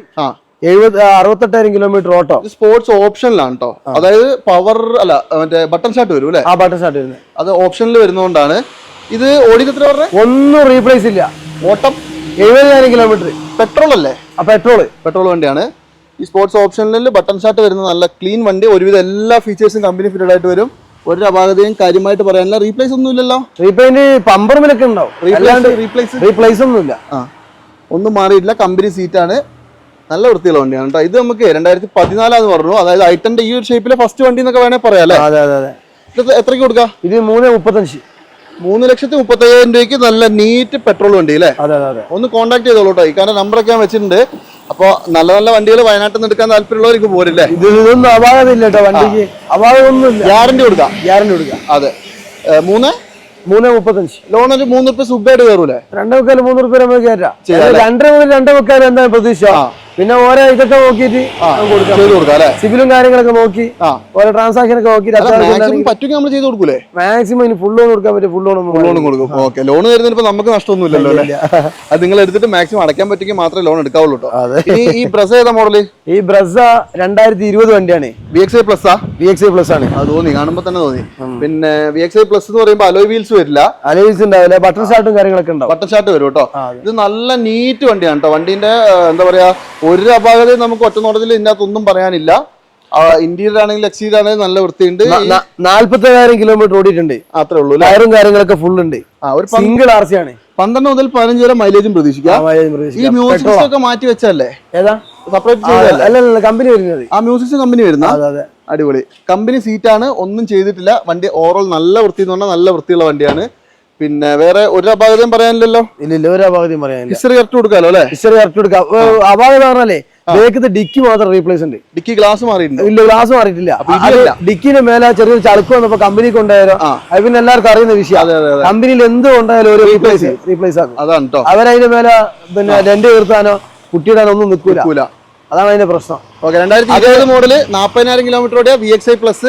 68,000 കിലോമീറ്റർ ഓട്ടോ. സ്പോർട്സ് ഓപ്ഷനിലാണ് കേട്ടോ, അതായത് പവർ അല്ല മറ്റേ ബട്ടൺ ഷാട്ട് വരും അല്ലേ? ബട്ടൺ ഷാട്ട് വരുന്നത് അത് ഓപ്ഷനിൽ വരുന്നതുകൊണ്ടാണ്. ഇത് ഓടിയിട്ട് എത്ര പറഞ്ഞത്? ഒന്നും റീപ്ലേസ് ഇല്ല. ഓട്ടം 70,000 കിലോമീറ്റർ. പെട്രോൾ അല്ലേ? പെട്രോൾ വണ്ടിയാണ്. ഈ സ്പോർട്സ് ഓപ്ഷനിൽ ബട്ടൺ ഷാട്ട് വരുന്ന നല്ല ക്ലീൻ വണ്ടി. ഒരുവിധം എല്ലാ ഫീച്ചേഴ്സും കമ്പനി ഫിറ്റഡ് ആയിട്ട് വരും. ഒരു അപാകതയും കാര്യമായിട്ട് പറയാനില്ല. റീപ്ലേസ് ഒന്നും ഇല്ലല്ലോ? റീപ്ലേന്റ് പമ്പർമിലൊക്കെ ഉണ്ടാവും, റീപ്ലേസ് ഒന്നുമില്ല. ഒന്നും മാറിയിട്ടില്ല. കമ്പനി സീറ്റാണ്. നല്ല വൃത്തിയുള്ള വണ്ടിയാണ് കേട്ടോ. ഇത് നമുക്ക് 2014 പറഞ്ഞു. അതായത് ഐറ്റന്റെ ഈ ഒരു ഷേപ്പിലെ ഫസ്റ്റ് വണ്ടി എന്നൊക്കെ വേണേൽ പറയാം അല്ലേ? അതെ. ഇത് എത്രയ്ക്ക് കൊടുക്കാം? ഇത് 3.35. 3,35,000 രൂപയ്ക്ക് നല്ല നീറ്റ് പെട്രോൾ വണ്ടി അല്ലേ? അതെ. ഒന്ന് കോൺടാക്ട് ചെയ്തോളൂ കേട്ടോ. ഈ കാരണം നമ്പറൊക്കെ ഞാൻ വെച്ചിട്ടുണ്ട്. അപ്പൊ നല്ല നല്ല വണ്ടികൾ വയനാട്ടിൽ നിന്ന് എടുക്കാൻ താല്പര്യമുള്ളവർക്ക് പോരില്ലേ? ഇതൊന്നും അപാകതയില്ല കേട്ടോ, വണ്ടിക്ക് അപാകമൊന്നുമില്ല. ഗ്യാരണ്ടി കൊടുക്കാം. അതെ. 3.35. ലോൺ ഒരു 3 റുപ്യ സുബായിട്ട് കയറൂലേ? 2 3 റുപ്യ നമുക്ക് കയറ്റാം. 2 മുതൽ 2 എന്താണ് പ്രതീക്ഷ? പിന്നെ ഓരോ ഇതൊക്കെ നോക്കിയിട്ട് സിബിലും കാര്യങ്ങളൊക്കെ നോക്കി ഓരോ ട്രാൻസാക്ഷൻ ഒക്കെ നോക്കി പറ്റുമെങ്കിൽ നമ്മൾ ചെയ്ത് കൊടുക്കൂലേ? മാക്സിമം ഇനി ഫുൾ ലോൺ കൊടുക്കാൻ പറ്റും. ഫുൾ ലോൺ കൊടുക്കും. ഓക്കെ, ലോൺ വരുന്നതിന് നമുക്ക് നഷ്ടമൊന്നുമില്ലല്ലോ അല്ലേ? അത് നിങ്ങൾ എടുത്തിട്ട് മാക്സിമം അടയ്ക്കാൻ പറ്റുമെങ്കിൽ മാത്രമേ ലോൺ എടുക്കാവുള്ളൂ കേട്ടോ. ഈ ബ്രസ ഏതാ മോഡല്? ഈ ബ്രസ 2020 വണ്ടിയാണ്. VXi Plus ആണ്. അത് തോന്നി, കാണുമ്പോ തന്നെ തോന്നി. പിന്നെ VXi Plus എന്ന് പറയുമ്പോൾ അലോയ് വീൽസ് വരില്ല. അലോയ് വീൽസ് ഉണ്ടാവില്ല, ബട്ടൺ ഷാട്ടും കാര്യങ്ങളൊക്കെ ഉണ്ടാവും. ബട്ടൺ ഷാട്ട് വരും കേട്ടോ. ഇത് നല്ല നീറ്റ് വണ്ടിയാണ് കേട്ടോ. വണ്ടീന്റെ എന്താ പറയാ, ഒരു അപാകതയും നമുക്ക് ഒറ്റ നോട്ടത്തിൽ ഇതിനകത്തൊന്നും പറയാനില്ല. ഇന്റീരിയർ ആണെങ്കിലും എക്സ്റ്റീരിയർ ആണെങ്കിലും നല്ല വൃത്തിയുണ്ട്. 47,000 കിലോമീറ്റർ ഓടിയിട്ടുണ്ട്. അത്രേ ഉള്ളൂ. ടയറും കാര്യങ്ങളൊക്കെ ഫുൾ ഉണ്ട്. ഒരു സിംഗിൾ RC ആണ്. 12 മുതൽ 15 വരെ മൈലേജും പ്രതീക്ഷിക്കാം. ഈ മ്യൂസിക്സ് ഒക്കെ മാറ്റി വെച്ചല്ലേ? ഏതാ സെപ്പറേറ്റ്? അല്ല, കമ്പനി വരുന്നത്. ആ മ്യൂസിക്സ് കമ്പനി വരുന്ന അടിപൊളി കമ്പനി സീറ്റാണ്. ഒന്നും ചെയ്തിട്ടില്ല. വണ്ടി ഓവറോൾ നല്ല വൃത്തി എന്ന് പറഞ്ഞാൽ നല്ല വൃത്തിയുള്ള വണ്ടിയാണ്. പിന്നെ വേറെ ഒരു അപാകതയും പറയാനില്ലല്ലോ? ഇല്ല, ഒരു അപാകതയും പറയാനില്ല. ഹിസ്റ്ററി കറക്റ്റ് കൊടുക്കാമല്ലോ അല്ലേ? ഹിസ്റ്ററി കറക്റ്റ് കൊടുക്കാം. അപാകത പറഞ്ഞാലേ ബേക്കത്തെ ഡിക്കി മാത്രം റീപ്ലേസ് ഉണ്ട്. ഡിക്കി ഗ്ലാസ് മാറിയിട്ടുണ്ട്? ഇല്ല, ഗ്ലാസ് മാറിയിട്ടില്ല. ഡിക്കിന്റെ മേലെ ചെറിയൊരു ചളുക്ക് വന്നപ്പോ കമ്പനി കൊണ്ടുപോയാലോ, അത് പിന്നെ എല്ലാവർക്കും അറിയുന്ന വിഷയം. കമ്പനിയിൽ എന്ത് കൊണ്ടായാലും ഒരു റീപ്ലേസ് ആക്കും. അതാണ് കേട്ടോ. അവരതിന്റെ മേലെ പിന്നെ രണ്ട് തീർത്താനോ കുട്ടിയിടാനോ ഒന്നും നിൽക്കൂല. അതാണ് അതിന്റെ പ്രശ്നം. ഓക്കെ, 2020 മോഡല് 40,000 കിലോമീറ്റർ ഓടിയ VXi Plus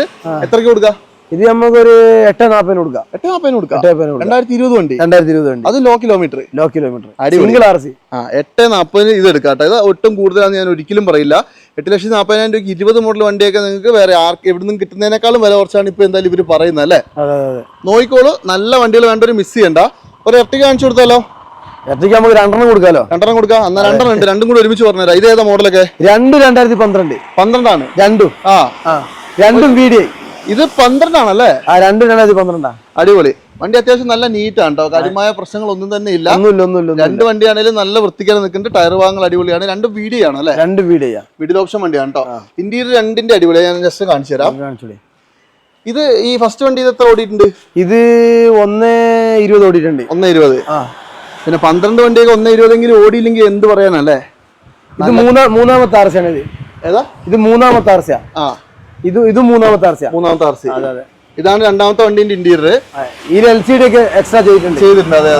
എത്രയ്ക്ക് കൊടുക്കാം? ഇത് നമുക്കൊരു 8.40 കൊടുക്കാം. 2020 വണ്ടി. അത് ലോ കിലോമീറ്റർ. Single RC. 8.40 ഇത് എടുക്കാം കേട്ടോ. ഇത് ഒട്ടും കൂടുതലാണെന്ന് ഞാൻ ഒരിക്കലും പറയില്ല. 8,40,000 രൂപയ്ക്ക് 20 മോഡൽ വണ്ടിയൊക്കെ നിങ്ങൾക്ക് വേറെ എവിടെ നിന്നും കിട്ടുന്നതിനേക്കാളും വില കുറച്ചാണ് ഇപ്പൊ എന്തായാലും ഇവര് പറയുന്നത് അല്ലേ? നോക്കിക്കോളൂ, നല്ല വണ്ടികൾ വേണ്ടവർ മിസ് ചെയ്യണ്ട. ഒരു എർട്ടിക കാണിച്ചു കൊടുത്താലോ? എർട്ടിക നമുക്ക് 2 കൊടുക്കാലോ? 2 കൊടുക്കാം. എന്നാൽ 2 ഉണ്ട്. രണ്ടും കൂടി ഒരുമിച്ച് പറഞ്ഞുതരാം. ഇത് ഏതാ മോഡലൊക്കെ? 2012 ആണ്. രണ്ടും VDI. ഇത് 12 ആണല്ലേ? 2012. അടിപൊളി വണ്ടി. അത്യാവശ്യം നല്ല നീറ്റാണ് കേട്ടോ. കാര്യമായ പ്രശ്നങ്ങളൊന്നും തന്നെ ഇല്ല. രണ്ട് വണ്ടിയാണെങ്കിലും നല്ല വൃത്തിക്കാണ് നിൽക്കുന്നുണ്ട്. ടയർ ഭാഗങ്ങൾ അടിപൊളിയാണ്. 2 VDI ആണ് അല്ലേ? മിഡിൽ ഓപ്ഷൻ വണ്ടിയാണ് കേട്ടോ. ഇന്റീരിയർ 2ന്റെ അടിപൊളിയാണ്. ഞാൻ ജസ്റ്റ് കാണിച്ചു തരാം. ഇത് ഈ ഫസ്റ്റ് വണ്ടി ഇത് എത്ര ഓടിയിട്ടുണ്ട്? ഇത് 1.20 ഓടിയിട്ടുണ്ട്. 1.20. പിന്നെ 12 വണ്ടിയൊക്കെ 1.20 ഓടിയില്ലെങ്കിൽ എന്ത് പറയാനല്ലേ? ഇത് മൂന്നാമത്തെ RC ആണ്. ഇത് ഏതാ? ഇത് മൂന്നാമത്തെ RC. ഇത് മൂന്നാമത്തെ RC. അതെ. ഇതാണ് രണ്ടാമത്തെ വണ്ടിന്റെ ഇന്റീരിയർ. ഈ LCD ഒക്കെ എക്സ്ട്രാ ചെയ്തിട്ടുണ്ട്. അതെ.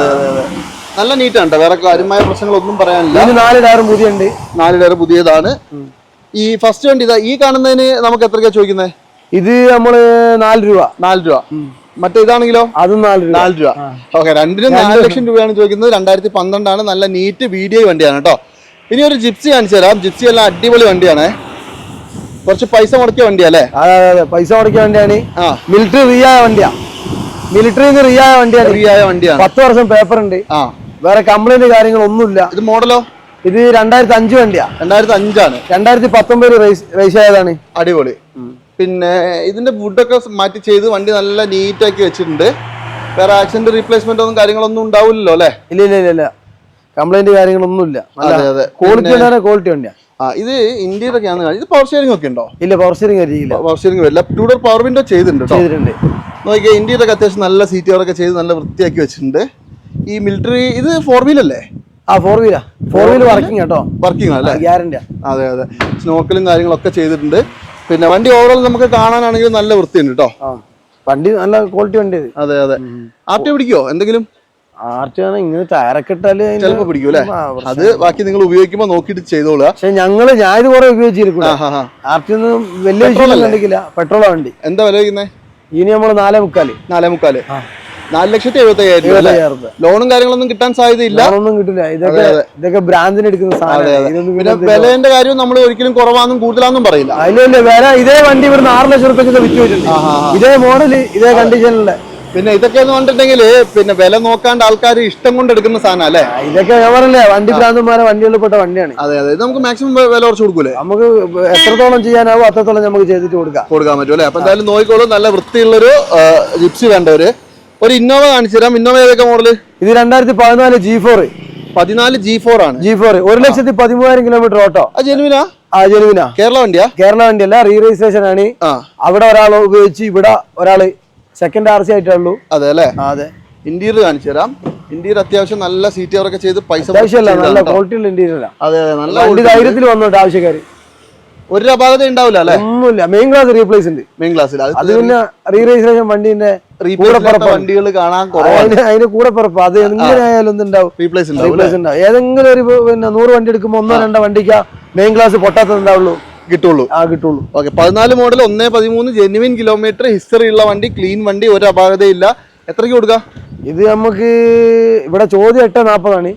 നല്ല നീറ്റാണ്. വേറെ കാര്യമായ പ്രശ്നങ്ങളൊന്നും പറയാനില്ല. 4 ടയറും പുതിയുണ്ട്. 4 ടയർ പുതിയതാണ്. ഈ ഫസ്റ്റ് വണ്ടി ഇതാ. ഈ കാണുന്നതിന് നമുക്ക് എത്രയ്ക്കാ ചോദിക്കുന്നത്? ഇത് നമ്മള് 4 രൂപ. മറ്റേ ഇതാണെങ്കിലോ? അതും 4 രൂപ. ഓക്കെ, രണ്ടിനും 4 ലക്ഷം രൂപയാണ് ചോദിക്കുന്നത്. 2012 ആണ്. നല്ല നീറ്റ് VDI വണ്ടിയാണ് കേട്ടോ. ഇനി ഒരു ജിപ്സി കാണിച്ചു തരാം. ജിപ്സി എല്ലാം അടിപൊളി വണ്ടിയാണ്. കുറച്ച് പൈസ മുടക്കിയ വണ്ടിയല്ലേ? അതെ, പൈസ മുടക്കിയ വണ്ടിയാണ്. മിലിറ്ററി റിയായ വണ്ടിയാണ്. 10 വർഷം പേപ്പർ ഉണ്ട്. വേറെ കംപ്ലൈന്റ് കാര്യങ്ങളൊന്നുമില്ല. ഇത് മോഡലോ? ഇത് 2005 വണ്ടിയാ. 2005 ആണ്. 2019 രജിസ്റ്റർ ആയതാണ്. അടിപൊളി. പിന്നെ ഇതിന്റെ വുഡൊക്കെ മാറ്റി ചെയ്ത് വണ്ടി നല്ല നീറ്റാക്കി വെച്ചിട്ടുണ്ട്. വേറെ ആക്സിഡന്റ് റീപ്ലേസ്മെന്റ് ഒന്നും കാര്യങ്ങളൊന്നും ഉണ്ടാവില്ലല്ലോ അല്ലേ? ഇല്ല, കംപ്ലൈന്റ് കാര്യങ്ങളൊന്നുമില്ല. ക്വാളിറ്റി വണ്ടിയാ. ഇത് ഇന്ത്യയുടെ ഒക്കെയാണ്. ഇത് പവർ സ്റ്റിയറിംഗ് ഒക്കെ ഉണ്ടോ? ഇല്ല, പവർ സ്റ്റിയറിംഗ് വരില്ല. 2 ഡോർ പവർ വിൻഡോ ചെയ്തിട്ടുണ്ട്. നോക്കിയാൽ ഇന്ത്യയുടെ ഒക്കെ അത്യാവശ്യം നല്ല സീറ്റുകളൊക്കെ ചെയ്ത് നല്ല വൃത്തിയാക്കി വെച്ചിട്ടുണ്ട്. ഈ മിലിറ്ററി ഇത് 4 വീൽ അല്ലേ? 4 വീൽ വർക്കിംഗ് കേട്ടോ. വർക്കിംഗ് അല്ലേ? ഗ്യാരണ്ടി. അതെ. സ്നോക്കലും കാര്യങ്ങളൊക്കെ ചെയ്തിട്ടുണ്ട്. പിന്നെ വണ്ടി ഓവറോൾ നമുക്ക് കാണാനാണെങ്കിൽ നല്ല വൃത്തിയുണ്ട് കേട്ടോ. വണ്ടി നല്ല ക്വാളിറ്റി വണ്ടി. അതെ. RTO പിടിക്കോ എന്തെങ്കിലും? ആർച്ചാണ് ഇങ്ങനെ ടയറൊക്കെ ഇട്ടാല് ചിലപ്പോ പിടിക്കും അല്ലെ? അത് ബാക്കി നിങ്ങൾ ഉപയോഗിക്കുമ്പോ നോക്കിയിട്ട് ചെയ്തോളുക. പക്ഷെ ഞാൻ ഇത് കുറെ ഉപയോഗിച്ചിരിക്കും. ആർച്ചൊന്നും വലിയ വിഷയം കണ്ടിക്കില്ല. പെട്രോളാ വണ്ടി. എന്താ വില വയ്ക്കുന്നത്? ഇനി നമ്മള് 4.25. 4,70,000. ലോണും കാര്യങ്ങളൊന്നും കിട്ടാൻ സാധ്യതയില്ല. ഒന്നും കിട്ടില്ല. ഇതൊക്കെ ബ്രാൻഡിന് എടുക്കുന്ന സാധനം. പിന്നെ വിലേന്റെ കാര്യം നമ്മൾ ഒരിക്കലും കുറവാന്നും കൂടുതലാന്നും പറയില്ല. അതിലല്ലേ വില. ഇതേ വണ്ടി ഇവിടുന്ന് 6 ലക്ഷം റുപ്യക്ക് വിറ്റ് പോയിട്ടുണ്ട്. ഇതേ മോഡല് ഇതേ കണ്ടീഷനിലുള്ള. പിന്നെ ഇതൊക്കെ എന്ന് പറഞ്ഞിട്ടുണ്ടെങ്കിൽ പിന്നെ വില നോക്കാണ്ട് ആൾക്കാർ ഇഷ്ടം കൊണ്ട് എടുക്കുന്ന സാധനം അല്ലേ? ഇതൊക്കെ എവറല്ലേ വണ്ടി ഭ്രാന്തന്മാരെ വണ്ടികളിൽപ്പെട്ട വണ്ടിയാണ്. അതെ അതെ. ഇത് നമുക്ക് മാക്സിമം വില കുറച്ച് കൊടുക്കൂലേ? നമുക്ക് എത്രത്തോളം ചെയ്യാനാവും അത്രത്തോളം നമുക്ക് ചെയ്തിട്ട് കൊടുക്കാൻ പറ്റും അല്ലേ? അപ്പൊ എന്തായാലും നോക്കിക്കോളൂ. നല്ല വൃത്തിയുള്ളൊരു ജിപ്സി വേണ്ടവര് ഒരു ഇന്നോവ കാണിച്ചു തരാം. ഇന്നോവ ഏതൊക്കെ മോഡല്? ഇത് 2014 G4. 14 G4 ആണ്. G4 1,13,000 kilometre auto. ജെനുവിനാ? ജെനുവിനാ. കേരള വണ്ടിയാ? കേരള വണ്ടിയല്ല, റീ രജിസ്ട്രേഷൻ ആണ്. അവിടെ ഒരാൾ ഉപയോഗിച്ച് ഇവിടെ ഒരാള് സെക്കൻഡ് RC ആയിട്ടുള്ളൂ. അതെ അല്ലേ? അതെ. ഇന്റീരിയർ കാണിച്ചു തരാം. ഇന്റീരിയർ അത്യാവശ്യം നല്ല സീറ്റ് കവറൊക്കെ ചെയ്ത് പൈസ നല്ല ക്വാളിറ്റി ഉള്ള ഇന്റീരിയർ. അതെ അതെ. നല്ല വണ്ടി ധൈര്യത്തിൽ വന്നോട്ട് ആവശ്യക്കാര്. ഒരു അപാകത ഉണ്ടാവില്ല അല്ലെ? ഒന്നുമില്ല. മെയിൻ ക്ലാസ് റീപ്ലേസ് ഉണ്ട്. മെയിൻ ക്ലാസ്സിൽ അത് പിന്നെ റീ രജിസ്ട്രേഷൻ വണ്ടിന്റെ വണ്ടികൾ കാണാൻ അതിന്റെ കൂടെ പിറപ്പ്. അത് എങ്ങനെ ആയാലും ഒന്നുണ്ടാവും. റീപ്ലേസ് ഉണ്ടാവും. ഏതെങ്കിലും ഒരു പിന്നെ 100 വണ്ടി എടുക്കുമ്പോൾ 1-2 വണ്ടിക്കാ മെയിൻ ക്ലാസ് പൊട്ടാത്തതുണ്ടാവുള്ളൂ. കിട്ടുള്ളൂ. Okay. 14 model 1.13 genuine kilometre history ഉള്ള വണ്ടി, ക്ലീൻ വണ്ടി, ഒരു അപാകതയില്ല. എത്രയ്ക്ക് കൊടുക്കാം? ഇത് നമുക്ക് ഇവിടെ ചോദ്യം 8.40 ആണ്.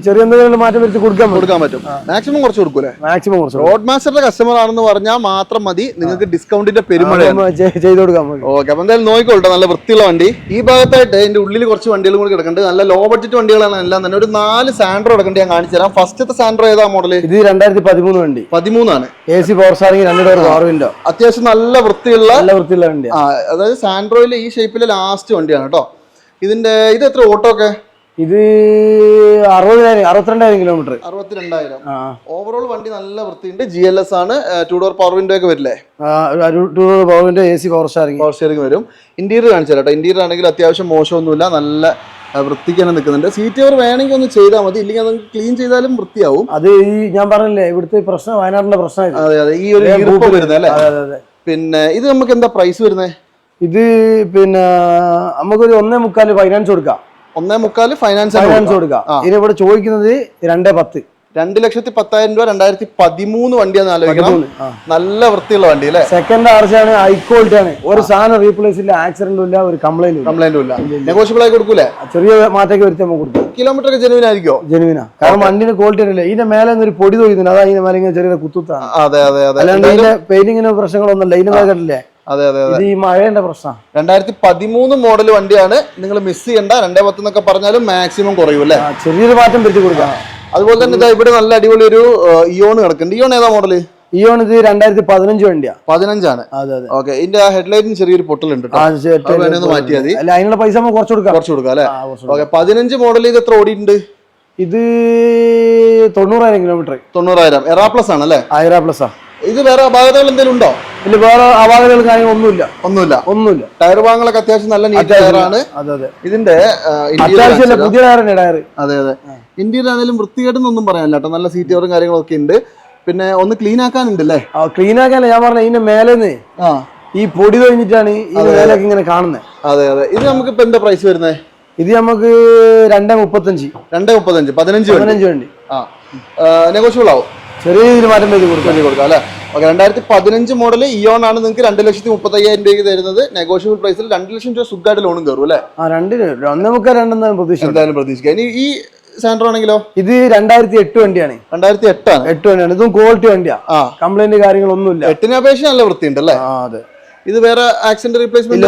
ചെറിയ എന്തെങ്കിലും മാറ്റം വരുത്തി കൊടുക്കാൻ പറ്റും. മാക്സിമം കുറച്ച് കൊടുക്കൂലേ? മാക്സിമം കുറച്ച്. റോഡ് മാസ്റ്ററുടെ കസ്റ്റമർ ആണെന്ന് പറഞ്ഞാൽ മാത്രം മതി, നിങ്ങൾക്ക് ഡിസ്കൗണ്ടിന്റെ പെരുമഴ ചെയ്ത് കൊടുക്കാൻ. ഓക്കെ. അപ്പൊ എന്തായാലും നോക്കിക്കോട്ടെ. നല്ല വൃത്തിയുള്ള വണ്ടി. ഈ ഭാഗത്തായിട്ട് ഇതിന്റെ ഉള്ളിൽ കുറച്ച് വണ്ടികൾ കൂടി കിടക്കുന്നുണ്ട്. നല്ല ലോ ബഡ്ജറ്റ് വണ്ടികളാണ് എല്ലാം തന്നെ. ഒരു 4 സാൻഡ്രോ കിടക്കേണ്ടി ഞാൻ കാണിച്ചു തരാം. ഫസ്റ്റത്തെ സാൻഡ്രോ ഏതാ മോഡല്? ഇത് 2013 വണ്ടി. 13 ആണ്. AC power steering, 2 door power window. അത്യാവശ്യം നല്ല വൃത്തിയുള്ള വണ്ടി. അതായത് സാൻഡ്രോയിലെ ഈ ഷേപ്പിലെ ലാസ്റ്റ് വണ്ടിയാണ് കേട്ടോ. ഇത് എത്ര ഓട്ടോ ഒക്കെ? ഇത് 62,000 കിലോമീറ്റർ. 62,000. ഓവറോൾ വണ്ടി നല്ല വൃത്തിയുണ്ട്. GLS ആണ്. 2 ഡോർ പവർ വിൻഡോ ഒക്കെ വരില്ലേ? 2 door power window, AC power steering വരും. ഇന്റീരിയർ കാണിച്ചു തരാം. ഇന്റീരിയർ ആണെങ്കിൽ അത്യാവശ്യം മോശമൊന്നുമില്ല, നല്ല വൃത്തിക്ക് തന്നെ നിൽക്കുന്നുണ്ട്. സീറ്റ് കവർ വേണമെങ്കിൽ ഒന്ന് ചെയ്താൽ മതി, ഇല്ലെങ്കിൽ അത് ക്ലീൻ ചെയ്താലും വൃത്തിയാവും. അത് ഈ ഞാൻ പറഞ്ഞില്ലേ ഇവിടുത്തെ പ്രശ്നം, വയനാട്ടിലെ പ്രശ്നം. അതെ അതെ. ഈ ഒരു ഈർപ്പം വരുന്നത് അല്ലേ? പിന്നെ ഇത് നമുക്ക് എന്താ പ്രൈസ് വരുന്നത്? ഇത് പിന്നെ നമുക്കൊരു 1.25 ഫൈനാൻസ് കൊടുക്കാം. 1.25 ഫൈനാൻസ് കൊടുക്കാം. ഇതിന് ഇവിടെ ചോദിക്കുന്നത് 2.10. 2,10,000 രൂപ. 2013 വണ്ടിയാന്ന് ആലോചിക്കണം. നല്ല വൃത്തിയുള്ള വണ്ടി അല്ലേ? സെക്കൻഡ് RC ആണ്, ഹൈ ക്വാളിറ്റി ആണ്. ഒരു സാധനം റീപ്ലേസ് ഇല്ല, ആക്സിഡന്റും ഇല്ല, ഒരു കംപ്ലൈന്റും ഇല്ല. നെഗോഷ്യബിൾ ആയി കൊടുക്കൂലേ? ചെറിയ മാറ്റൊക്കെ വരുത്തി നമുക്ക് കൊടുക്കും. കിലോമീറ്റർ ഒക്കെ ജെനുവിൻ ആയിരിക്കോ? ജെനുവിനാ. കാരണം വണ്ടിന് ക്വാളിറ്റി അല്ലേ. ഇതിന്റെ മേലെ ഒരു പൊടി തോന്നുന്നു, അതാ ഇതിന്റെ മേലെ ചെറിയ കുത്തുത്താണ്. അതെ അതെ അതെ. അല്ലാണ്ട് ഇതിന്റെ പെയിന്റിങ്ങിന് പ്രശ്നങ്ങളൊന്നുമില്ല. ഇതിന്റെ മേലെ കണ്ടില്ലേ? അതെ അതെ അതെ. ഈ മഴയുടെ പ്രശ്നം. 2013 മോഡൽ വണ്ടിയാണ്. നിങ്ങൾ മിസ് ചെയ്യണ്ട. 2.10 എന്നൊക്കെ പറഞ്ഞാലും മാക്സിമം കുറയും അല്ലേ? ചെറിയൊരു മാറ്റം വരുത്തി കൊടുക്കാം. അതുപോലെ തന്നെ ഇതാ ഇവിടെ നല്ല അടിപൊളി ഒരു ഇയോൺ കിടക്കുന്നുണ്ട്. ഇയോൺ ഏതാ മോഡല്? ഇയോൺ ഇത് 2015 വണ്ടിയാ. 15 ആണ്. ഓക്കെ. ഇതിന്റെ ഹെഡ്ലൈറ്റിന് ചെറിയൊരു പൊട്ടലുണ്ട്. മാറ്റിയാൽ മതി. അതിനുള്ള പൈസ നമുക്ക് കുറച്ച് കൊടുക്കാം അല്ലെ? ഓക്കെ. 15 മോഡൽ ഇത് എത്ര ഓടിയിട്ടുണ്ട്? ഇത് 90,000 കിലോമീറ്റർ. 90,000. എറാ പ്ലസ് ആണ് അല്ലേ? എറാ പ്ലസ് ആ. ഇത് വേറെ അപാകതകൾ എന്തെങ്കിലും ഉണ്ടോ? ഇല്ല, വേറെ അപാകതകൾ കാര്യങ്ങൾ ഒന്നുമില്ല. ടയർ ഭാഗങ്ങളൊക്കെ അത്യാവശ്യം നല്ല നീറ്റ് ടയറാണ്. ഇതിന്റെ പുതിയ ടയർ. അതെ അതെ. ഇന്ത്യയിൽ ആണെങ്കിലും വൃത്തികേടെന്നൊന്നും പറയാനില്ല കേട്ടോ. നല്ല സീറ്റ് കവറും കാര്യങ്ങളൊക്കെ ഉണ്ട്. പിന്നെ ഒന്ന് ക്ലീൻ ആക്കാനുണ്ട് അല്ലേ? ക്ലീൻ ആക്കാനല്ല ഞാൻ പറഞ്ഞ, ഇതിന്റെ മേലേന്ന് ഈ പൊടി കഴിഞ്ഞിട്ടാണ് ഈ മേലൊക്കെ ഇങ്ങനെ കാണുന്നത്. അതെ അതെ. ഇത് നമുക്ക് ഇപ്പൊ എന്താ പ്രൈസ് വരുന്നത്? ഇത് നമുക്ക് 2.35. 2.35. 15 വണ്ടി. നെഗോഷ്യബിൾ ആവും. ചെറിയ രീതിയിൽ മാറ്റം കൊടുക്കാം അല്ലെ? ഓക്കെ. 2015 മോഡൽ ഇയോൺ ആണ്. നിങ്ങൾക്ക് 2,35,000 രൂപയ്ക്ക് തരുന്നത്. നെഗോഷ്യബിൾ പ്രൈസിൽ 2 ലക്ഷം രൂപ സുഖമായിട്ട് ലോണും കയറും അല്ലേ?2008 വണ്ടിയാണ്. 2008 ആണ്. 8 വണ്ടിയാണ്. ഇതും ക്വാളിറ്റി വണ്ടിയാ. കംപ്ലൈന്റ് കാര്യങ്ങളൊന്നുമില്ല. 8നെ അപേക്ഷിച്ച് നല്ല വൃത്തിയുണ്ട് അല്ലേ? അതെ. ഇത് വേറെ ആക്സിഡന്റ് റീപ്ലേസ്മെന്റ്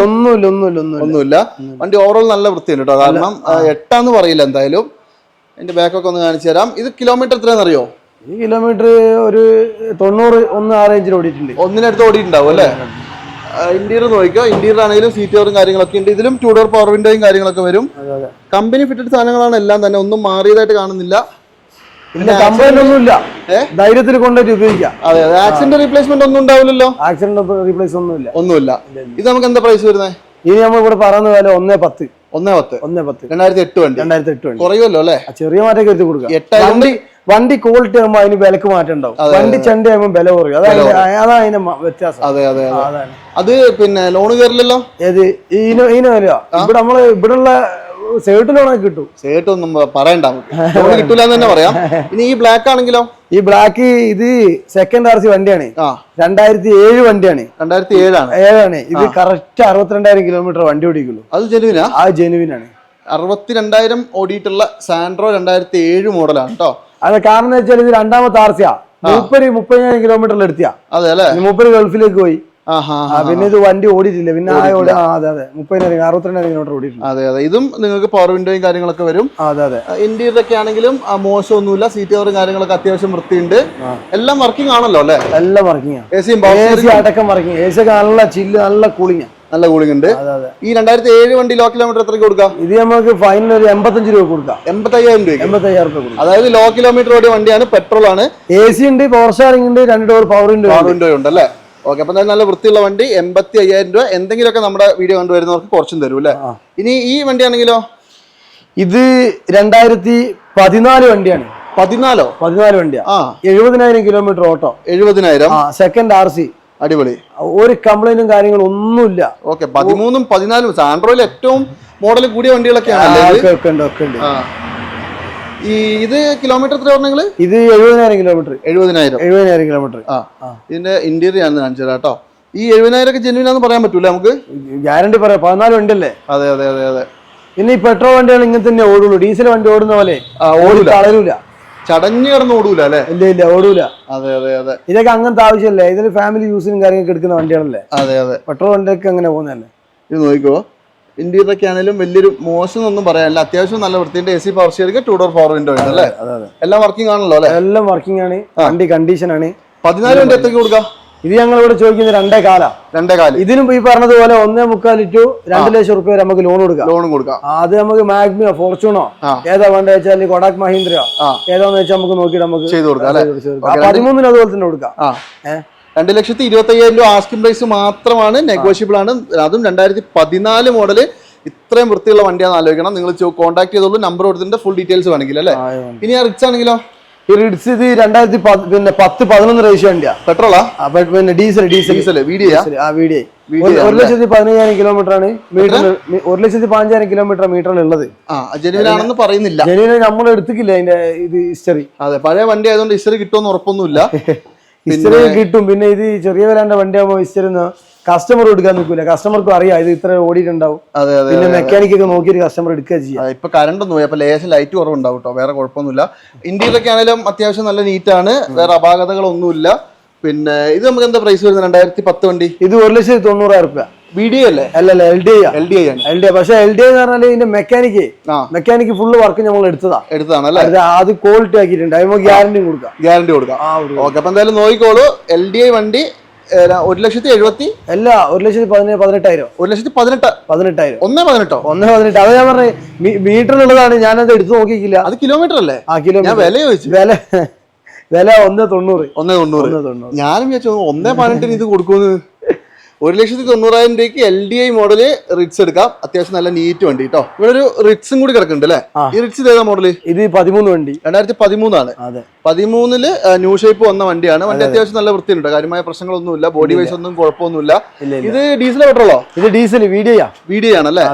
ഒന്നുമില്ല. വണ്ടി ഓവറോൾ നല്ല വൃത്തിയുണ്ട് കേട്ടോ. കാരണം 8 പറയില്ല എന്തായാലും. അതിന്റെ ബാക്കൊക്കെ ഒന്ന് കാണിച്ചു തരാം. ഇത് കിലോമീറ്റർ എത്രയാണെന്ന് അറിയോ? ഈ കിലോമീറ്റർ ഒരു 90 ആ റേഞ്ചിൽ ഓടിയിട്ടുണ്ട്. ഒന്നിനടുത്ത് ഓടിയിട്ടുണ്ടാവും അല്ലേ? ഇന്റീരിയർ നോക്കിയോ. ഇന്റീരിയർ ആണെങ്കിലും സീറ്റ് കവറും കാര്യങ്ങളൊക്കെ ഉണ്ട്. ഇതിലും 2 ഡോർ പവർ വിൻഡോയും കാര്യങ്ങളൊക്കെ വരും. കമ്പനി ഫിറ്റഡ് സാധനങ്ങളാണ് എല്ലാം തന്നെ. ഒന്നും മാറിയതായിട്ട് കാണുന്നില്ല. കംപ്ലൈന്റ് ഒന്നുമില്ല. ധൈര്യത്തിൽ കൊണ്ടുപോയി ഉപയോഗിക്കാം. അതെ അതെ. ആക്സിഡന്റ് റീപ്ലേസ്മെന്റ് ഒന്നും ഉണ്ടാവില്ലല്ലോ? ആക്സിഡന്റ് റീപ്ലേസ് ഒന്നുമില്ല. ഇത് നമുക്ക് എന്താ പ്രൈസ് വരുന്നത്? ഇനി നമ്മൾ ഇവിടെ പറയുന്ന പോലെ 1.10. 2008 വണ്ടി. 2008 വണ്ടി കുറയുമല്ലോ അല്ലേ? ചെറിയ മാറ്റം വരുത്തി കൊടുക്കാം. വണ്ടി ക്വാളിറ്റി ആകുമ്പോൾ അതിന് വിലക്ക് മാറ്റം ഉണ്ടാവും. വണ്ടി ചണ്ടി ആകുമ്പോൾ വില കുറയും. അതാണ് അതിന്റെ വ്യത്യാസം. അതെ അതെ. അത് പിന്നെ ലോണ് കയറില്ലല്ലോ? ഏത് ഇതിന് വരിക? ഇവിടെ നമ്മള് ഇവിടെയുള്ള സേർട്ട് ലോണൊക്കെ കിട്ടും. സേർട്ട് ഒന്നും പറയണ്ട, ലോൺ കിട്ടൂല എന്ന് തന്നെ പറയാം. ഇനി ഈ ബ്ലാക്ക് ആണെങ്കിലോ? ഈ ബ്ലാക്ക് ഇത് സെക്കൻഡ് RC വണ്ടിയാണ്. 2007 വണ്ടിയാണ്. 2007 ഇത് കറക്റ്റ് 62,000 കിലോമീറ്റർ വണ്ടി ഓടിക്കുള്ളൂ. അത് ജെനുവിനാ? ആ ജെനുവിനാണ്. 62,000 ഓടിയിട്ടുള്ള സാൻഡ്രോ 2007 മോഡലാണ് കേട്ടോ. അത് കാരണം എന്ന് വെച്ചാൽ ഇത് രണ്ടാമത്തെ RC 30,000 കിലോമീറ്ററിൽ എടുത്തിയാ. അതെ അല്ലെ? 30 ഗൾഫിലേക്ക് പോയി. പിന്നെ ഇത് വണ്ടി ഓടിയിട്ടില്ല. പിന്നെ അതെ 30,000 62,000 കിലോമീറ്റർ ഓടിയിട്ടുണ്ട്. അതെ അതെ. ഇതും നിങ്ങൾക്ക് പവർ വിൻഡോയും കാര്യങ്ങളൊക്കെ വരും. അതെ അതെ. ഇന്റീരിയർ ഒക്കെ ആണെങ്കിലും മോശമൊന്നുമില്ല. സീറ്റ് കവറും കാര്യങ്ങളൊക്കെ അത്യാവശ്യം വൃത്തിയുണ്ട്. എല്ലാം വർക്കിംഗ് ആണല്ലോ അല്ലെ? എല്ലാം വർക്കിംഗ് ആണ്. AC അടക്കം വർക്കിംഗ്. AC ഒക്കെ നല്ല ചില്ല്, നല്ല കൂളിംഗ്. നല്ല കൂളിംഗ് ഉണ്ട്. ഈ 2007 വണ്ടി ലോ കിലോമീറ്റർ എത്രയ്ക്ക് കൊടുക്കാം? ഇത് നമുക്ക് ഫൈനൽ ഒരു 85 രൂപ കൊടുക്കാം. 85,000 രൂപ. അതായത് ലോ കിലോമീറ്റർ ഓടിയ വണ്ടിയാണ്, പെട്രോൾ ആണ്. AC ഉണ്ട്, പവർ സ്റ്റാറിംഗ് ഉണ്ട്, 2 ഡോർ പവർ വിൻഡോ ഉണ്ട് അല്ലേ? ഓക്കെ. അപ്പൊ നല്ല വൃത്തിയുള്ള വണ്ടി, 85,000 രൂപ. എന്തെങ്കിലുമൊക്കെ നമ്മുടെ വീഡിയോ കണ്ടുവരുന്നവർക്ക് കുറച്ചും തരും അല്ലേ? ഇനി ഈ വണ്ടി ആണെങ്കിലോ? ഇത് 2014 വണ്ടിയാണ്. 14 വണ്ടിയാ. 70,000 കിലോമീറ്റർ ഓട്ടോ. 70,000. Second RC. അടിപൊളി. ഒരു കംപ്ലൈന്റും കാര്യങ്ങളും ഒന്നുമില്ല. ഓക്കെ. 13ഉം 14ഉം സാൻഡ്രോയിൽ ഏറ്റവും മോഡൽ കൂടിയ വണ്ടികളൊക്കെയാണ്. ഇത് കിലോമീറ്റർ എത്ര പറഞ്ഞാൽ? ഇത് 70,000 കിലോമീറ്റർ. 70,000 കിലോമീറ്റർ. ഇതിന്റെ ഇന്റീരിയർ ആണ് കാണിച്ചത് കേട്ടോ. ഈ 70,000 ഒക്കെ ജെന്യൂൻ ആണെന്ന് പറയാൻ പറ്റൂല നമുക്ക്? ഗ്യാരണ്ടി പറയാം. 14 വണ്ടിയല്ലേ? അതെ അതെ അതെ അതെ. പിന്നെ ഈ പെട്രോൾ വണ്ടികൾ ഇങ്ങനെ തന്നെ ഓടുള്ളൂ. ഡീസൽ വണ്ടി ഓടുന്ന പോലെ ഓടൂല, കളരൂല, ചടഞ്ഞു കിടന്ന് ഓടൂല അല്ലെ? ഇല്ല ഓടൂല. അതെ അതെ അതെ. ഇതൊക്കെ അങ്ങനത്തെ ആവശ്യമല്ലേ? ഇതിൽ ഫാമിലി യൂസിനും കാര്യങ്ങളൊക്കെ എടുക്കുന്ന വണ്ടികളല്ലേ? അതെ അതെ. പെട്രോൾ വണ്ടിയൊക്കെ അങ്ങനെ പോകുന്നതല്ലേ? ഇത് നോക്കിക്കോ. ഇന്റീരിയർ ഒക്കെ ആണെങ്കിലും വലിയൊരു മോശം ഒന്നും പറയാനില്ല. അത്യാവശ്യം നല്ല വൃത്തിന്റെ AC power steering, 2 door power window ഉണ്ട് അല്ലേ? എല്ലാം വർക്കിംഗ് ആണല്ലോ അല്ലെ? എല്ലാം വർക്കിംഗ് ആണ്. വണ്ടി കണ്ടീഷൻ ആണ്. 14 വണ്ടി എത്രയ്ക്ക് കൊടുക്കാം? ഇത് ഞങ്ങൾ ഇവിടെ ചോദിക്കുന്നത് 2.4. ഇതിനും ഈ പറഞ്ഞതുപോലെ 1.25 to 2 ലക്ഷം റുപ്യ വരെ നമുക്ക് ലോൺ കൊടുക്കാം. അത് നമുക്ക് മാഗ്മിയോ ഫോർച്യൂണോ ഏതാ വേണ്ട വെച്ചാൽ കൊടാക് മഹീന്ദ്ര ഏതാന്ന് വെച്ചാൽ നമുക്ക് നോക്കിയിട്ട് നമുക്ക് ചെയ്ത് കൊടുക്കാം. 13 അതുപോലെ തന്നെ കൊടുക്കാം. 2,25,000 രൂപ ആസ്കിംഗ് പ്രൈസ് മാത്രമാണ്, നെഗോഷ്യബിൾ ആണ്. അതും 2014 മോഡല്. ഇത്രയും വൃത്തിയുള്ള വണ്ടിയാണെന്ന് ആലോചിക്കണം. നിങ്ങൾ കോൺടാക്ട് ചെയ്തോളൂ, നമ്പർ കൊടുത്തിട്ട് ഫുൾ ഡീറ്റെയിൽസ് വേണമെങ്കിൽ അല്ലേ? ഇനി ആ റിച്ച് ആണെങ്കിലോ? ഈ റിഡ്സ് ഇത് 2010-11 റേഷ്യോ വണ്ടിയാ. പെട്രോളാ? പിന്നെ ഡീസൽ. 1,15,000 കിലോമീറ്റർ ആണ് മീറ്ററിൽ. 1,15,000 കിലോമീറ്റർ മീറ്ററിൽ ഉള്ളത്. ജെനുവിനാണെന്ന് പറയുന്നില്ല. ജെനുവിന് നമ്മൾ എടുത്തിട്ടില്ല അതിന്റെ ഇത് ഹിസ്റ്ററി. അതെ, പഴയ വണ്ടി ആയതുകൊണ്ട് ഹിസ്റ്ററി കിട്ടുമെന്ന് ഉറപ്പൊന്നുമില്ല. ഹിസ്റ്ററി കിട്ടും. പിന്നെ ഇത് ചെറിയ വിലാന്റെ വണ്ടിയാകുമ്പോൾ ഹിസ്റ്ററി കസ്റ്റമർ എടുക്കാൻ നിൽക്കില്ല. കസ്റ്റമർക്ക് അറിയാം ഇത് ഇത്ര ഓടിയിട്ടുണ്ടാവും. പിന്നെ മെക്കാനിക് ഒക്കെ നോക്കിയിട്ട് കസ്റ്റമർ എടുക്കുക ചെയ്യാം. ഇപ്പൊ കറണ്ട് ഒന്നും പോയി, അപ്പൊ ലേശം ലൈറ്റ് കുറവുണ്ടാവും കേട്ടോ. വേറെ കുഴപ്പമൊന്നുമില്ല. ഇന്റീരിയർ ഒക്കെ ആണെങ്കിലും അത്യാവശ്യം നല്ല നീറ്റാണ്. വേറെ അപാകതകളൊന്നുമില്ല. പിന്നെ ഇത് നമുക്ക് എന്താ പ്രൈസ് വരുന്നത്? 2010 വണ്ടി. ഇത് 1,90,000 രൂപ. VDI അല്ലേ? അല്ലല്ല, LDI ആണ്. പക്ഷെ LDI എന്ന് പറഞ്ഞാൽ ഇതിന്റെ മെക്കാനിക്ക് ഫുള്ള് വർക്ക് നമ്മൾ എടുത്തതാണ്. അത് ക്വാളിറ്റി ആക്കിയിട്ടുണ്ട്. അതിന് ഗ്യാരണ്ടി കൊടുക്കാം. ഓക്കെ. അപ്പൊ എന്തായാലും നോക്കിക്കോളൂ. LDI വണ്ടി 1,70,000 അല്ല, 1,18,000. 1,18,000. 1,18. അത് ഞാൻ പറഞ്ഞ മീറ്ററിലുള്ളതാണ്. ഞാനത് എടുത്തു നോക്കിയില്ല. അത് കിലോമീറ്റർ അല്ലേ? വില ചോദിച്ചു. വില 1,90,000. ഞാനും വിചാരിച്ചു 1,18 ഇത് കൊടുക്കുന്നു. 1,90,000 രൂപയ്ക്ക് LDI മോഡല് റിറ്റ്സ് എടുക്കാം. അത്യാവശ്യം നല്ല നീറ്റ് വണ്ടി കേട്ടോ. ഇവിടെ ഒരു റിറ്റ്സും കൂടി കിടക്കുന്നുണ്ട് അല്ലേ? ഈ റിറ്റ്സ് ഏതാ മോഡല്? ഇത് 13 വണ്ടി. 2013 ആണ്. 13 ന്യൂ ഷേപ്പ് വന്ന വണ്ടിയാണ്. വണ്ടി അത്യാവശ്യം നല്ല വൃത്തിയുണ്ട്. കാര്യമായ പ്രശ്നങ്ങളൊന്നുമില്ല. ബോഡി വൈസ് ഒന്നും കുഴപ്പമൊന്നുമില്ല. ഇത് ഡീസൽ പെട്രോളോ? ഇത് ഡീസൽ. VDI ആണല്ലേ?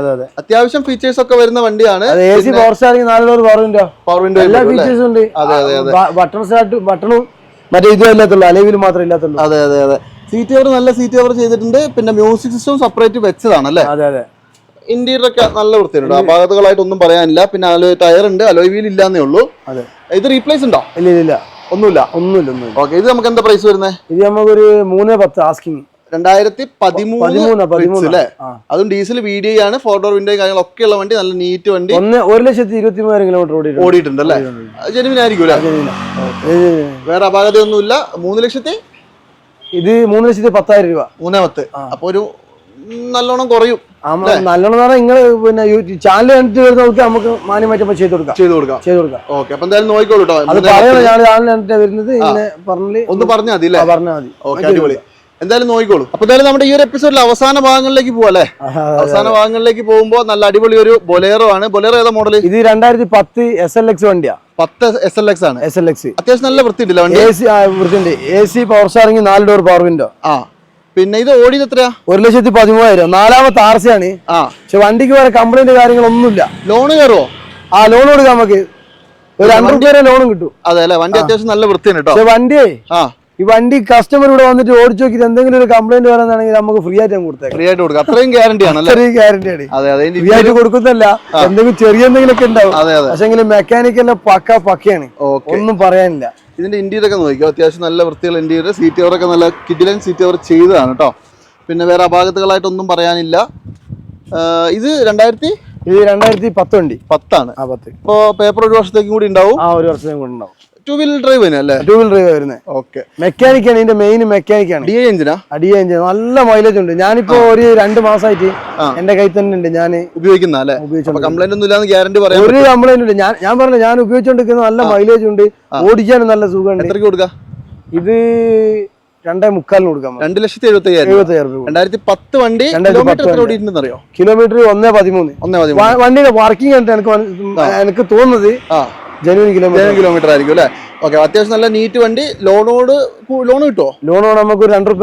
അത്യാവശ്യം ഫീച്ചേഴ്സ് ഒക്കെ വരുന്ന വണ്ടിയാണ്. AC power steering, 4 door power window എല്ലാ ഫീച്ചേഴ്സും ഉണ്ട്. ബട്ടണും മറ്റേ ഇതും ഇല്ലാത്തുള്ളൂ, അലവിൽ മാത്രമേ ഇല്ലാത്തുള്ളൂ. അതെ. സീറ്റ് കവർ നല്ല സീറ്റ് കവർ ചെയ്തിട്ടുണ്ട്. പിന്നെ മ്യൂസിക് സിസ്റ്റം സെപ്പറേറ്റ് വെച്ചതാണ് അല്ലേ? ഇന്റീരിയർ ഒക്കെ നല്ല വൃത്തിയുണ്ട്. അപാകതകളായിട്ടൊന്നും പറയാനില്ല. പിന്നെ ടയർ ഉണ്ട്, അലോയ് വീൽ ഇല്ലാന്നേ ഉള്ളൂ. ഇത് റീപ്ലേസ് ഉണ്ടോ? ഇല്ല. ഒന്നുമില്ല. ഓക്കെ. ഇത് നമുക്ക് എന്താ പ്രൈസ് വരുന്നത്? ഇത് നമുക്കൊരു 3,10 ആസ്കിങ്. 2013 അല്ലേ? അതും ഡീസൽ VDI ആണ്. 4 ഡോർ വിൻഡോ കാര്യങ്ങളൊക്കെ ഉള്ള വണ്ടി. നല്ല നീറ്റ് വണ്ടി. 1,23,000 കിലോമീറ്റർ ഓടിയിട്ടുണ്ട് അല്ലേ? ജെനുവിൻ ആയിരിക്കും അല്ലേ? വേറെ അപാകതയൊന്നുമില്ല. 3,00,000. ഇത് 3,10,000 രൂപ. 3,10. അപ്പൊ ഒരു നല്ലോണം കുറയും. നല്ലോണം നിങ്ങൾ പിന്നെ ചാനൽ കണ്ടിട്ട് വരുന്നവർക്ക് നമുക്ക് മാന്യമായിട്ട് ചെയ്ത് കൊടുക്കാം. ഓക്കെ. അപ്പൊ എന്തായാലും നോക്കിക്കോളൂ കേട്ടോ. അത് പറയാൻ ചാനൽ കണ്ടിട്ട് വരുന്നത് ഒന്ന് പറഞ്ഞാൽ മതി. ഓക്കെ, അടിപൊളി. എന്തായാലും നോക്കിക്കോളൂ. അപ്പൊ എന്തായാലും നമ്മുടെ ഈ ഒരു എപ്പിസോഡിൽ അവസാന ഭാഗങ്ങളിലേക്ക് പോവാ അല്ലേ? അവസാന ഭാഗങ്ങളിലേക്ക് പോകുമ്പോ നല്ല അടിപൊളി ഒരു ബൊലേറോ ആണ്. ബൊലേറോ ഏതാ മോഡൽ? ഇത് 2010 SLX വണ്ടിയാ. 10 SLX ആണ്. അത്യാവശ്യം നല്ല വൃത്തിയുണ്ടല്ലോ വണ്ടി. വൃത്തിയുണ്ട്. AC power steering, 4 door power window. പിന്നെ ഇത് ഓടിയത് എത്രയാ? 1,13,000. 4ാമത്തെ RC ആണ്. പക്ഷെ വണ്ടിക്ക് വേറെ കംപ്ലൈന്റ് കാര്യങ്ങളൊന്നുമില്ല. ലോണ് കയറുമോ? ലോൺ കൊടുക്കാം നമുക്ക്. ഒരു 2 രൂപ ലോണും കിട്ടും. അതെ അല്ലെ, വണ്ടി അത്യാവശ്യം നല്ല വൃത്തിയാണ് കേട്ടോ. പക്ഷെ വണ്ടിയേ ഈ വണ്ടി കസ്റ്റമർ ഇവിടെ വന്നിട്ട് ഓടിച്ചു നോക്കിയിട്ട് എന്തെങ്കിലും ഒരു കംപ്ലൈന്റ് പറയുകയാണെങ്കിൽ നമുക്ക് ഫ്രീ ആയിട്ട് കൊടുത്തേക്കാം. ഫ്രീ ആയിട്ട് കൊടുക്കാം. അത്രയും ഗ്യാരണ്ടി ആണ്. അത്രയും ഗ്യാരണ്ടിയാണ്. ഫ്രീ ആയിട്ട് കൊടുക്കുന്നല്ല, എന്തെങ്കിലും ചെറിയ എന്തെങ്കിലുമൊക്കെ ഉണ്ടാവും. പക്ഷെ മെക്കാനിക്കല്ല പക്കയാണ്, ഒന്നും പറയാനില്ല. ഇതിന്റെ ഇന്റീരിയർ ഒക്കെ നോക്കിയോ, അത്യാവശ്യം നല്ല വൃത്തിയുള്ള ഇന്റീരിയർ. സീറ്റ് കവറൊക്കെ നല്ല കിഡിലൻ സീറ്റ് കവർ ചെയ്തതാണ് കേട്ടോ. പിന്നെ വേറെ അപാകതകളായിട്ടൊന്നും പറയാനില്ല. ഇത് 2010 വണ്ടി. 10 ആണ്. ഇപ്പോ പേപ്പർ ഒരു വർഷത്തേക്കും കൂടി ഉണ്ടാവും. ഒരു വർഷത്തേക്കും കൂടി ഉണ്ടാവും. 2 വീലർ ഡ്രൈവ് തന്നെ അല്ലേ? 2 വീലർ ഡ്രൈവ് വരുന്നത്. ഓക്കെ. മെക്കാനിക്കാണ്, ഇതിന്റെ മെയിൻ മെക്കാനിക്കാണ്. DI എഞ്ചിനാ? DI engine. നല്ല മൈലേജ് ഉണ്ട്. ഞാനിപ്പോ ഒരു 2 മാസമായിട്ട് എന്റെ കയ്യിൽ തന്നെ ഉണ്ട്. ഞാൻ ഉപയോഗിക്കുന്ന അല്ലേ? കംപ്ലൈന്റ് ഒന്നും ഇല്ലാന്ന് ഗ്യാരണ്ടി പറയാം. ഒരു കംപ്ലൈന്റ് ഉണ്ട്. ഞാൻ പറഞ്ഞ ഞാൻ ഉപയോഗിച്ചോണ്ടിരിക്കുന്ന നല്ല മൈലേജ് ഉണ്ട്, ഓടിക്കാനും നല്ല സുഖമുണ്ട്. എത്രയ്ക്ക് കൊടുക്കാം ഇത്? 2,45,000 കൊടുക്കാം. 2,75,000. 2010 വണ്ടി. Kilometre kilometre 1,13. വണ്ടിയുടെ വർക്കിംഗ് എനിക്ക് തോന്നുന്നത് ജനുവൻ കിലോമീറ്റർ ആയിരിക്കും അല്ലേ? ഓക്കെ. അത്യാവശ്യം നല്ല നീറ്റ് വണ്ടി. ലോൺ കിട്ടുമോ? ലോൺ നമുക്ക് 2 രൂപ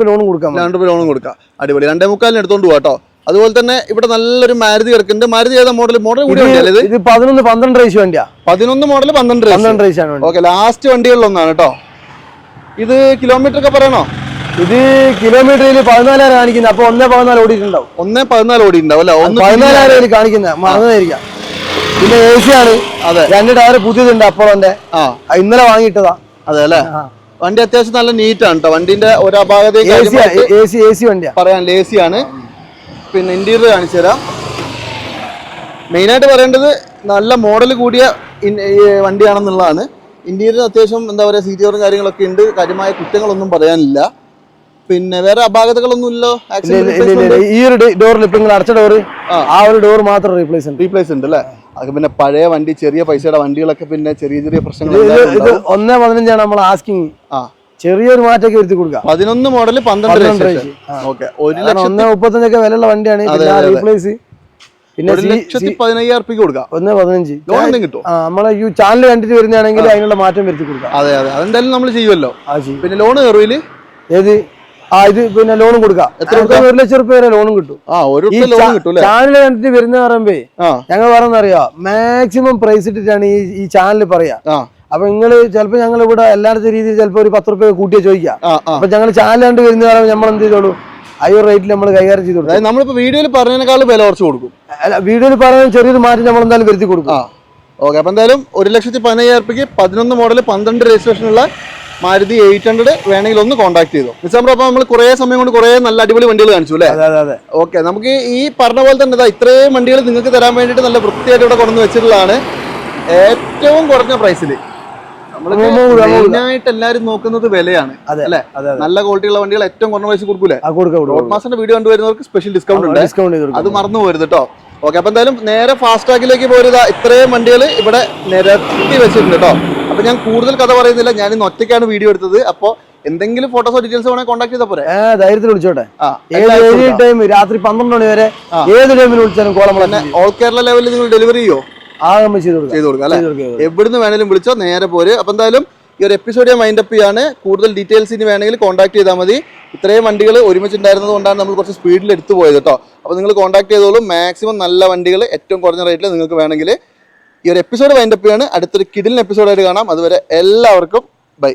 ലോൺ കൊടുക്കാം. 2 രൂപ ലോണും കൊടുക്കാം. അടിപൊളി. 2,45 എടുത്തോണ്ട് പോവാ കേട്ടോ. അതുപോലെ തന്നെ ഇവിടെ നല്ലൊരു മാരുതി കിടക്കുന്നുണ്ട്. മാരുതി ഏതാ മോഡൽ കൂടി വണ്ടിയല്ലേ ഇത്? 11-12 റേസ് വണ്ടിയാ. 11 മോഡൽ 12 റേസ് ആണ്. ഓക്കെ. ലാസ്റ്റ് വണ്ടികളിലൊന്നാണ് കേട്ടോ. ഇത് കിലോമീറ്റർ ഒക്കെ പറയണോ? ഇത് കിലോമീറ്ററിൽ 14,000 കാണിക്കുന്നത്. അപ്പൊ 1,14 ഓടിയിട്ടുണ്ടാവും. 1,14 ഓടിയിട്ടുണ്ടാവും അല്ലെ? 14,000 കാണിക്കുന്നത് മറന്നതായിരിക്കാം. പിന്നെ AC ആണ്. അതെ. 2 ടയർ പുതിയതുണ്ട് അപ്പോളന്റെ. ഇന്നലെ വാങ്ങിയിട്ടതാ. അതെ അല്ലെ? വണ്ടി അത്യാവശ്യം നല്ല നീറ്റ് ആണ് കേട്ടോ. വണ്ടിന്റെ ഒരു അപാകതയും AC വണ്ടിയാ പറയാൻ. AC ആണ്. പിന്നെ ഇന്റീരിയർ കാണിച്ചു തരാം. മെയിനായിട്ട് പറയേണ്ടത് നല്ല മോഡൽ കൂടിയ വണ്ടിയാണെന്നുള്ളതാണ്. ഇന്റീരിയർ അത്യാവശ്യം എന്താ പറയുക, സീറ്റ് കവറും കാര്യങ്ങളൊക്കെ ഉണ്ട്. കാര്യമായ കുറ്റങ്ങളൊന്നും പറയാനില്ല. പിന്നെ വേറെ അപാകതകളൊന്നും ഇല്ലല്ലോ. ഈ ഒരു ഡോറിൽ ഇപ്പൊ നിങ്ങൾ അടച്ച ഡോറ്, ആ ഒരു ഡോർ മാത്രം റീപ്ലേസ് ഉണ്ട് അല്ലേ? അത് പിന്നെ പഴയ വണ്ടി, ചെറിയ പൈസയുടെ വണ്ടികളൊക്കെ പിന്നെ ചെറിയ പ്രശ്നങ്ങൾ. ഇത് 1,15 നമ്മൾ ആസ്കിങ്. ചെറിയൊരു മാറ്റമൊക്കെ വരുത്തി കൊടുക്കാം. 11 മോഡൽ 12 ഓക്കെ. 1,35,000 വിലയുള്ള വണ്ടിയാണ്. റീപ്ലേസ് പിന്നെ 1,15,000 കൊടുക്കാം. 1,15 ലോൺ കിട്ടും. നമ്മളെ ഈ ചാനൽ കണ്ടിട്ട് വരുന്നതാണെങ്കിൽ അതിനുള്ള മാറ്റം വരുത്തി കൊടുക്കാം. അതെ അതെ, അതെന്തായാലും നമ്മൾ ചെയ്യുമല്ലോ. പിന്നെ ലോൺ കയറൂല് ഏത്? ഇത് പിന്നെ ലോണും കൊടുക്കാം. 1,00,000 രൂപ വരെ ലോണും കിട്ടും. ചാനൽ കണ്ടിട്ട് വരുന്ന പറയുമ്പോ ഞങ്ങൾ പറഞ്ഞറിയാ, മാക്സിമം പ്രൈസ് ഇട്ടിട്ടാണ് ഈ ചാനൽ പറയാ. അപ്പൊ നിങ്ങള് ചിലപ്പോ ഞങ്ങൾ ഇവിടെ എല്ലായിടത്തെ രീതിയിൽ ചിലപ്പോ ഒരു 10 രൂപ കൂട്ടിയാ ചോദിക്കാം. അപ്പൊ ഞങ്ങൾ ചാനൽ കണ്ട് വരുന്ന പറയുമ്പോൾ നമ്മൾ എന്ത് ചെയ്തോളൂ, ആ ഒരു റേറ്റിൽ നമ്മൾ കൈകാര്യം ചെയ്ത് കൊടുക്കും. നമ്മളിപ്പോ വീഡിയോയിൽ പറഞ്ഞതിനേക്കാൾ വില കുറച്ച് കൊടുക്കും. അല്ല, വീഡിയോയിൽ പറയുന്ന ചെറിയൊരു മാറ്റം നമ്മൾ എന്തായാലും വരുത്തി കൊടുക്കും. ഓക്കെ. അപ്പൊ എന്തായാലും 1,15,000 11 മോഡൽ 12 രജിസ്ട്രേഷനുള്ള മാരുതി 800 വേണമെങ്കിൽ ഒന്ന് കോൺടാക്ട് ചെയ്തു. ഡിസംബർ അപ്പോൾ നമ്മൾ കുറേ സമയം കൊണ്ട് കുറേ നല്ല അടിപൊളി വണ്ടികൾ കാണിച്ചു അല്ലേ? ഓക്കെ. നമുക്ക് ഈ പറഞ്ഞ പോലെ തന്നെ ഇത്രയും വണ്ടികൾ നിങ്ങൾക്ക് തരാൻ വേണ്ടിയിട്ട് നല്ല വൃത്തിയായിട്ട് ഇവിടെ കൊണ്ടുവന്ന് വെച്ചിട്ടുള്ളതാണ്. ഏറ്റവും കുറഞ്ഞ പ്രൈസിൽ. മെയിനായിട്ട് എല്ലാവരും നോക്കുന്നത് വിലയാണ് അല്ലേ? നല്ല ക്വാളിറ്റിയുള്ള വണ്ടികൾ ഏറ്റവും കുറഞ്ഞ പ്രൈസ് കൊടുക്കൂലേ? റോഡ് മാസ്റ്ററിന്റെ വീഡിയോ കണ്ടുവരുന്നവർക്ക് സ്പെഷ്യൽ ഡിസ്കൗണ്ട് ഉണ്ട്. അത് മറന്നു പോരുത് കേട്ടോ. ഓക്കെ. അപ്പൊ എന്തായാലും നേരെ ഫാസ്റ്റ് ടാഗിലേക്ക് പോരുക. ഇത്രയും വണ്ടികൾ ഇവിടെ നിരത്തി വെച്ചിട്ടുണ്ട് കേട്ടോ. അപ്പൊ ഞാൻ കൂടുതൽ കഥ പറയുന്നില്ല, ഞാൻ ഇന്ന് ഒറ്റയ്ക്കാണ് വീഡിയോ എടുത്തത്. അപ്പൊ എന്തെങ്കിലും ഫോട്ടോസോ ഡീറ്റെയിൽസോ വേണമെങ്കിൽ കോൺടാക്ട് ചെയ്താൽ പോരെ? ധൈര്യത്തിൽ വിളിച്ചോട്ടെ. രാത്രി 12 മണി വരെ ഏത് ടൈമിൽ വിളിച്ചാലും കോളം. ഓൾ കേരള ലെവലിൽ നിങ്ങൾ ഡെലിവറി ചെയ്യോ? ചെയ്ത് കൊടുക്കാം അല്ലെ? എവിടുന്ന് വേണേലും വിളിച്ചോ, നേരെ പോര്. അപ്പൊ എന്തായാലും ഈ ഒരു എപ്പിസോഡ് ഞാൻ മൈൻഡ് അപ്പ് ചെയ്യാണ്. കൂടുതൽ ഡീറ്റെയിൽസിന് വേണമെങ്കിൽ കോൺടാക്ട് ചെയ്താൽ മതി. ഇത്രയും വണ്ടികൾ ഒരുമിച്ചുണ്ടായിരുന്നത് കൊണ്ടാണ് നമ്മൾ കുറച്ച് സ്പീഡിൽ എടുത്തു പോയത് കേട്ടോ. അപ്പോൾ നിങ്ങൾ കോൺടാക്ട് ചെയ്തോളൂ. മാക്സിമം നല്ല വണ്ടികൾ ഏറ്റവും കുറഞ്ഞ റേറ്റിൽ നിങ്ങൾക്ക് വേണമെങ്കിൽ. ഈ ഒരു എപ്പിസോഡ് മൈൻഡ് അപ്പ് ചെയ്യാണ്. അടുത്തൊരു കിഡിലിന് എപ്പിസോഡായിട്ട് കാണാം. അതുവരെ എല്ലാവർക്കും ബൈ.